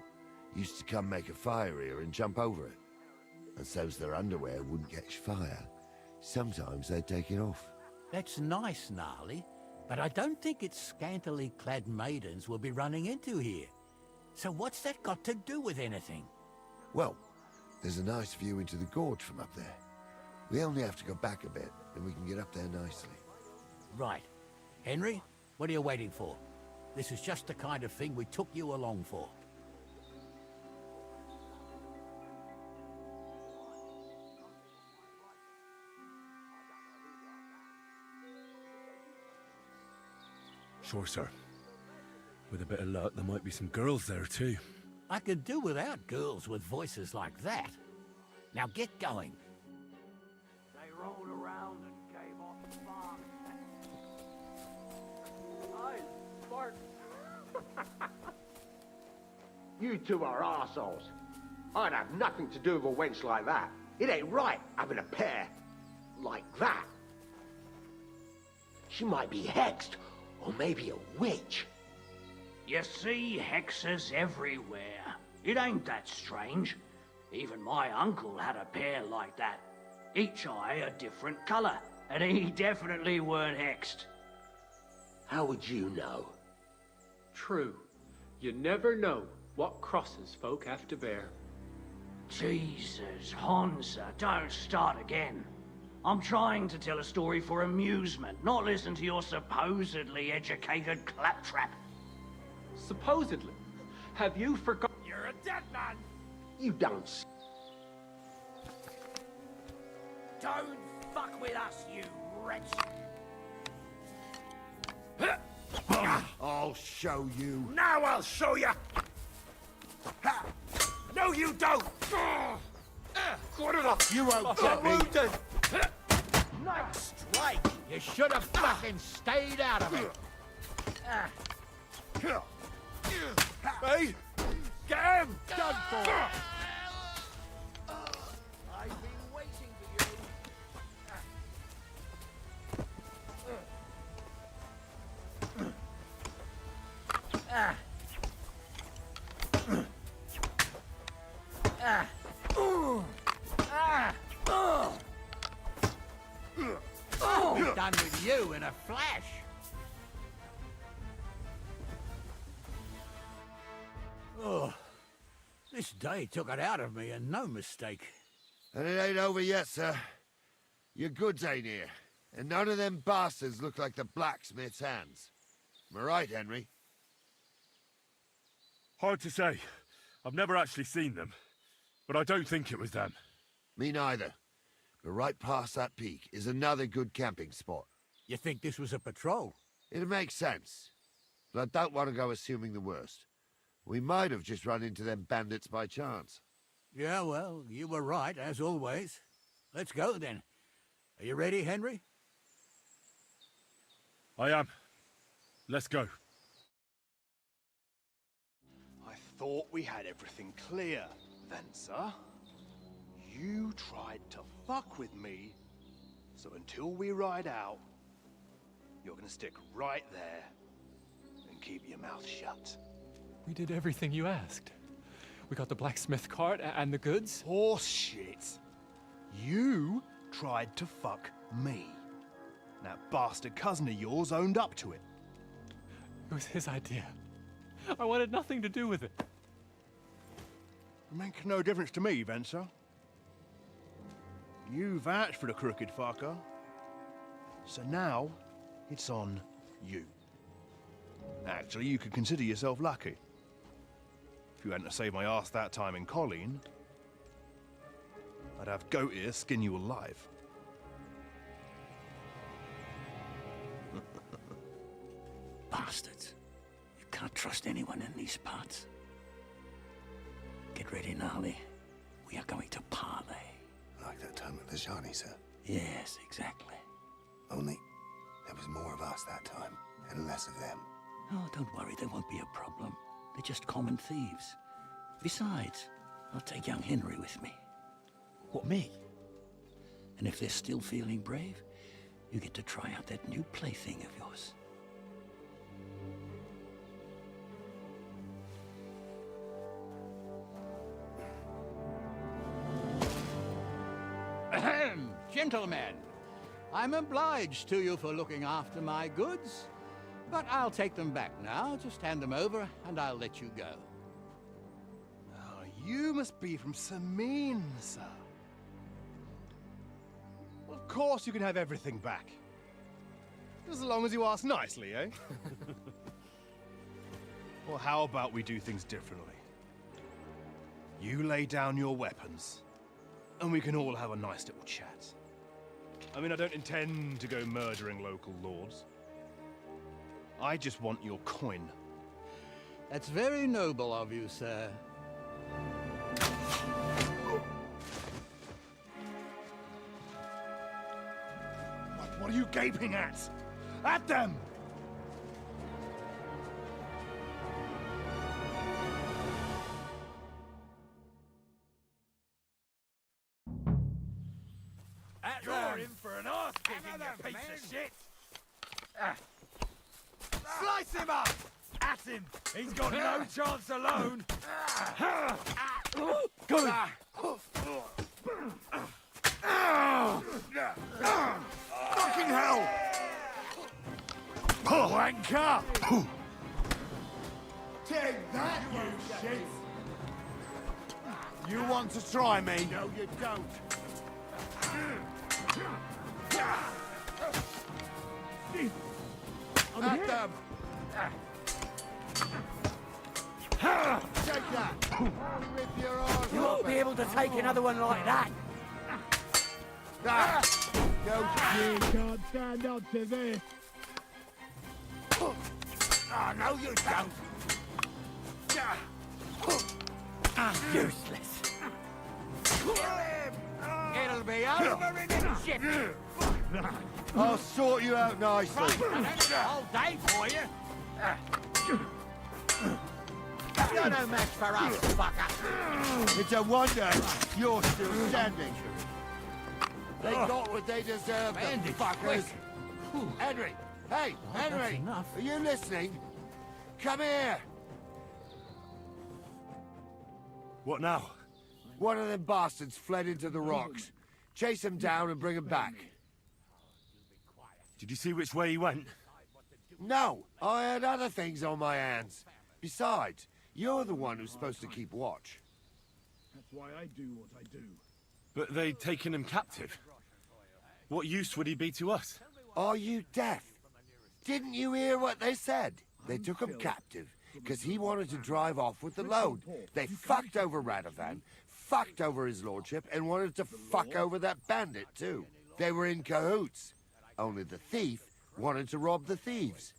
used to come make a fire here and jump over it. And so's their underwear wouldn't catch fire, sometimes they'd take it off. That's nice, Gnarly, but I don't think it's scantily clad maidens we'll be running into here. So what's that got to do with anything? Well, there's a nice view into the gorge from up there. We only have to go back a bit, and we can get up there nicely. Right. Henry, what are you waiting for? This is just the kind of thing we took you along for. Sure, sir. With a bit of luck, there might be some girls there, too. I could do without girls with voices like that. Now get going. They rolled around and gave off sparks. Hey, Sparks. You two are arseholes. I'd have nothing to do with a wench like that. It ain't right having a pair like that. She might be hexed, or maybe a witch. You see hexes everywhere. It ain't that strange. Even my uncle had a pair like that. Each eye a different color, and he definitely weren't hexed. How would you know? True. You never know what crosses folk have to bear. Jesus, Hansa, don't start again. I'm trying to tell a story for amusement, not listen to your supposedly educated claptrap. Supposedly. Have you forgotten? You're a dead man! You don't. Don't fuck with us, you wretch! I'll show you. Now I'll show you! No, you don't! You won't get me. Nice strike! You should have fucking stayed out of it. Hey! Get him! Done for! I've been waiting for you. Done with you in a flash. This day took it out of me, and no mistake. And it ain't over yet, sir. Your goods ain't here, and none of them bastards look like the blacksmith's hands. Am I right, Henry? Hard to say. I've never actually seen them, but I don't think it was them. Me neither. But right past that peak is another good camping spot. You think this was a patrol? It makes sense. But I don't want to go assuming the worst. We might have just run into them bandits by chance. Yeah, well, you were right, as always. Let's go, then. Are you ready, Henry? I am. Let's go. I thought we had everything clear, Venser. You tried to fuck with me, so until we ride out, you're gonna stick right there and keep your mouth shut. We did everything you asked. We got the blacksmith cart and the goods. Horse shit. You tried to fuck me. That bastard cousin of yours owned up to it. It was his idea. I wanted nothing to do with it. Make no difference to me, Venser. You vouched for the crooked fucker. So now, it's on you. Actually, you could consider yourself lucky. If you hadn't saved my ass that time in Colleen, I'd have Goat Ear skin you alive. Bastards. You can't trust anyone in these parts. Get ready, Gnarly. We are going to parley. Like that time at the Shani, sir? Yes, exactly. Only there was more of us that time, and less of them. Oh, don't worry, there won't be a problem. They're just common thieves. Besides, I'll take young Henry with me. What, me? And if they're still feeling brave, you get to try out that new plaything of yours. Ahem, gentlemen. I'm obliged to you for looking after my goods, but I'll take them back now. Just hand them over, and I'll let you go. Oh, you must be from Samin, sir. Well, of course you can have everything back. Just as long as you ask nicely, eh? Well, how about we do things differently? You lay down your weapons, and we can all have a nice little chat. I mean, I don't intend to go murdering local lords. I just want your coin. That's very noble of you, sir. What are you gaping at? At them! You're in for an arse-kicking, you piece of shit! Slice him up! At him! He's got no chance alone! Go! Fucking hell! Wanker! Take that, you shit! You want to try me? No, you don't. At them! Take that! Rip your arm You won't be able to take another one like that! You can't stand up to this! Oh, no, you don't! Useless! Kill him! It'll be over in a ship! I'll sort you out nicely. All day for you! You're no match for us, fucker! It's a wonder you're still standing. They got what they deserved, the fuckers. Henry! Hey, Henry! Are you listening? Come here! What now? One of them bastards fled into the rocks. Chase him down and bring him back. Did you see which way he went? No, I had other things on my hands. Besides, you're the one who's supposed to keep watch. That's why I do what I do. But they'd taken him captive. What use would he be to us? Are you deaf? Didn't you hear what they said? They took him captive because he wanted to drive off with the load. They fucked over Radovan, fucked over his lordship, and wanted to fuck over that bandit too. They were in cahoots. Only the thief wanted to rob the thieves.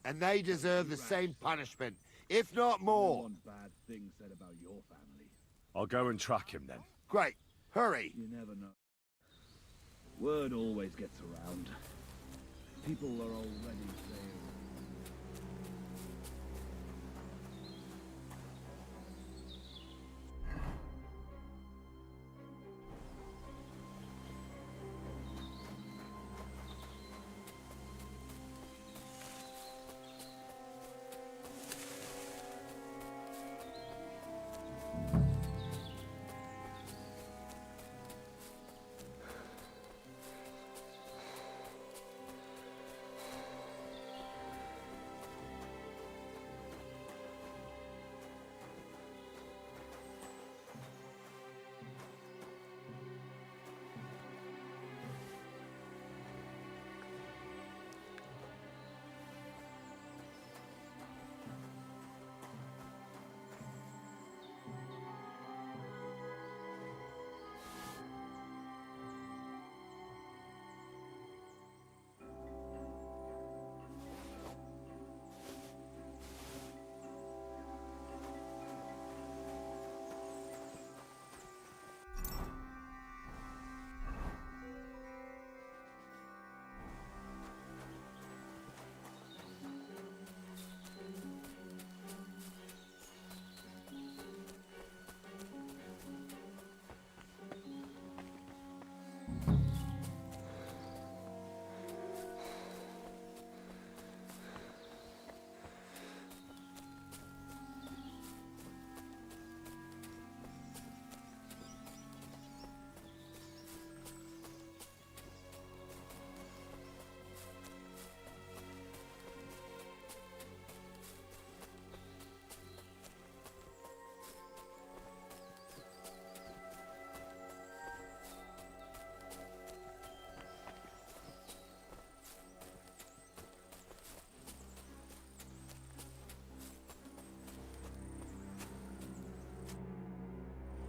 And they deserve the same punishment, if not more. Bad things said about your family. I'll go and track him then. Great. Hurry. You never know. Word always gets around. People are already saying.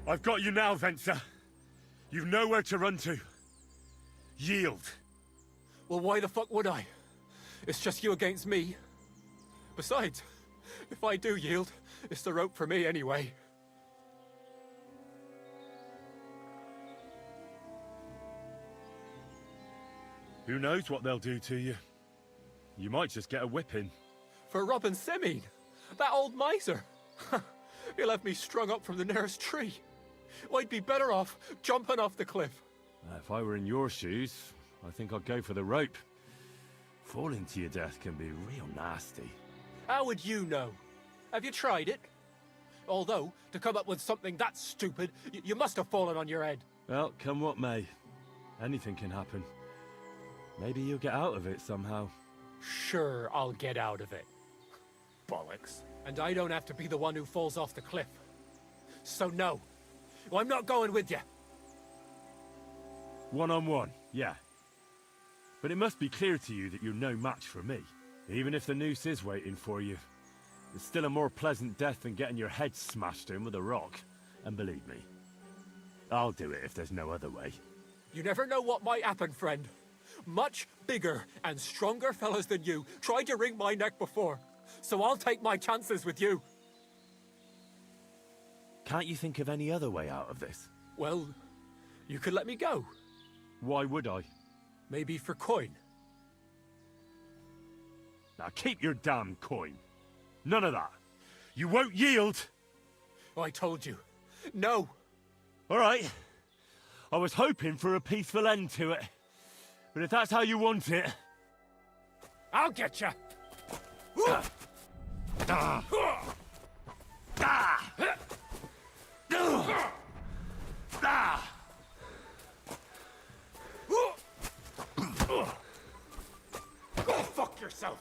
I've got you now, Venser. You've nowhere to run to. Yield. Well, why the fuck would I? It's just you against me. Besides, if I do yield, it's the rope for me anyway. Who knows what they'll do to you? You might just get a whipping. For robbing Semine, that old miser. He'll have me strung up from the nearest tree. I'd be better off jumping off the cliff. If I were in your shoes, I think I'd go for the rope. Falling to your death can be real nasty. How would you know? Have you tried it? Although, to come up with something that stupid, you must have fallen on your head. Well, come what may. Anything can happen. Maybe you'll get out of it somehow. Sure, I'll get out of it. Bollocks. And I don't have to be the one who falls off the cliff. So no, I'm not going with you. One-on-one, yeah. But it must be clear to you that you're no match for me. Even if the noose is waiting for you, it's still a more pleasant death than getting your head smashed in with a rock. And believe me, I'll do it if there's no other way. You never know what might happen, friend. Much bigger and stronger fellas than you tried to wring my neck before, so I'll take my chances with you. Can't you think of any other way out of this? Well, you could let me go. Why would I? Maybe for coin. Now keep your damn coin. None of that. You won't yield. I told you. No. All right. I was hoping for a peaceful end to it. But if that's how you want it... I'll get you. Go fuck yourself.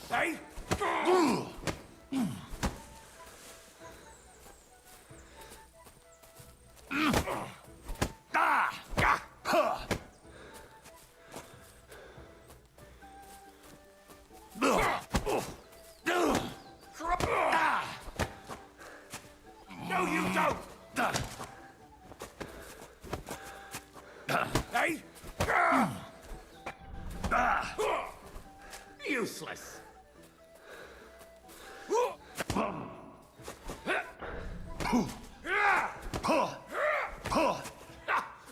Hey! Useless!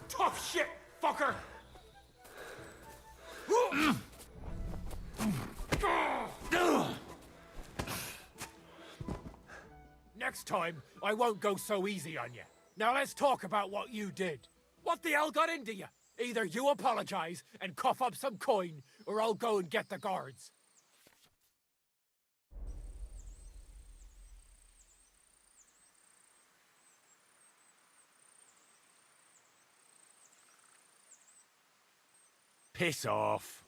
Tough shit, fucker! Next time, I won't go so easy on you. Now let's talk about what you did. What the hell got into you? Either you apologize and cough up some coin, or I'll go and get the guards. Piss off.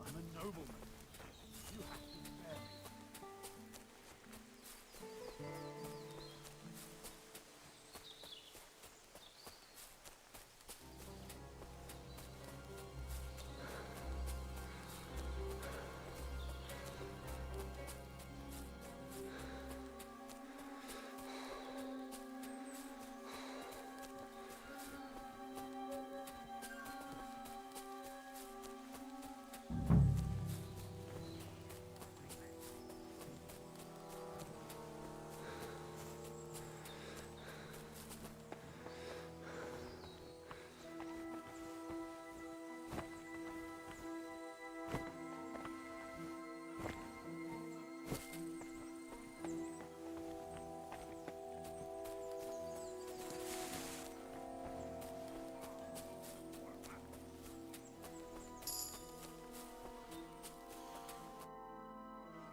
I'm a nobleman. You have to spare me.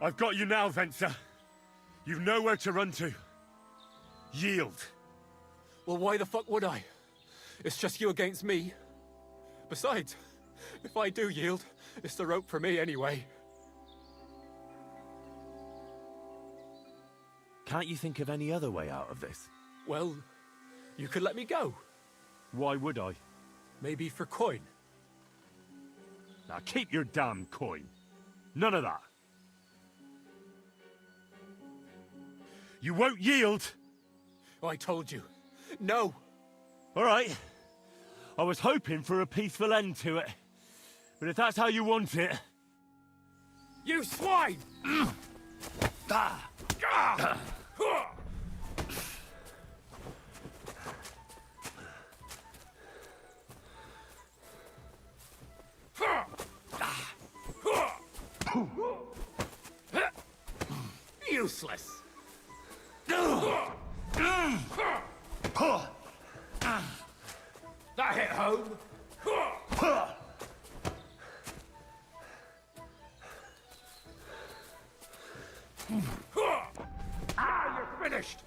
I've got you now, Venser. You've nowhere to run to. Yield. Well, why the fuck would I? It's just you against me. Besides, if I do yield, it's the rope for me anyway. Can't you think of any other way out of this? Well, you could let me go. Why would I? Maybe for coin. Now keep your damn coin. None of that. You won't yield! Oh, I told you. No! All right. I was hoping for a peaceful end to it. But if that's how you want it... You swine! Useless! That hit home! You're finished!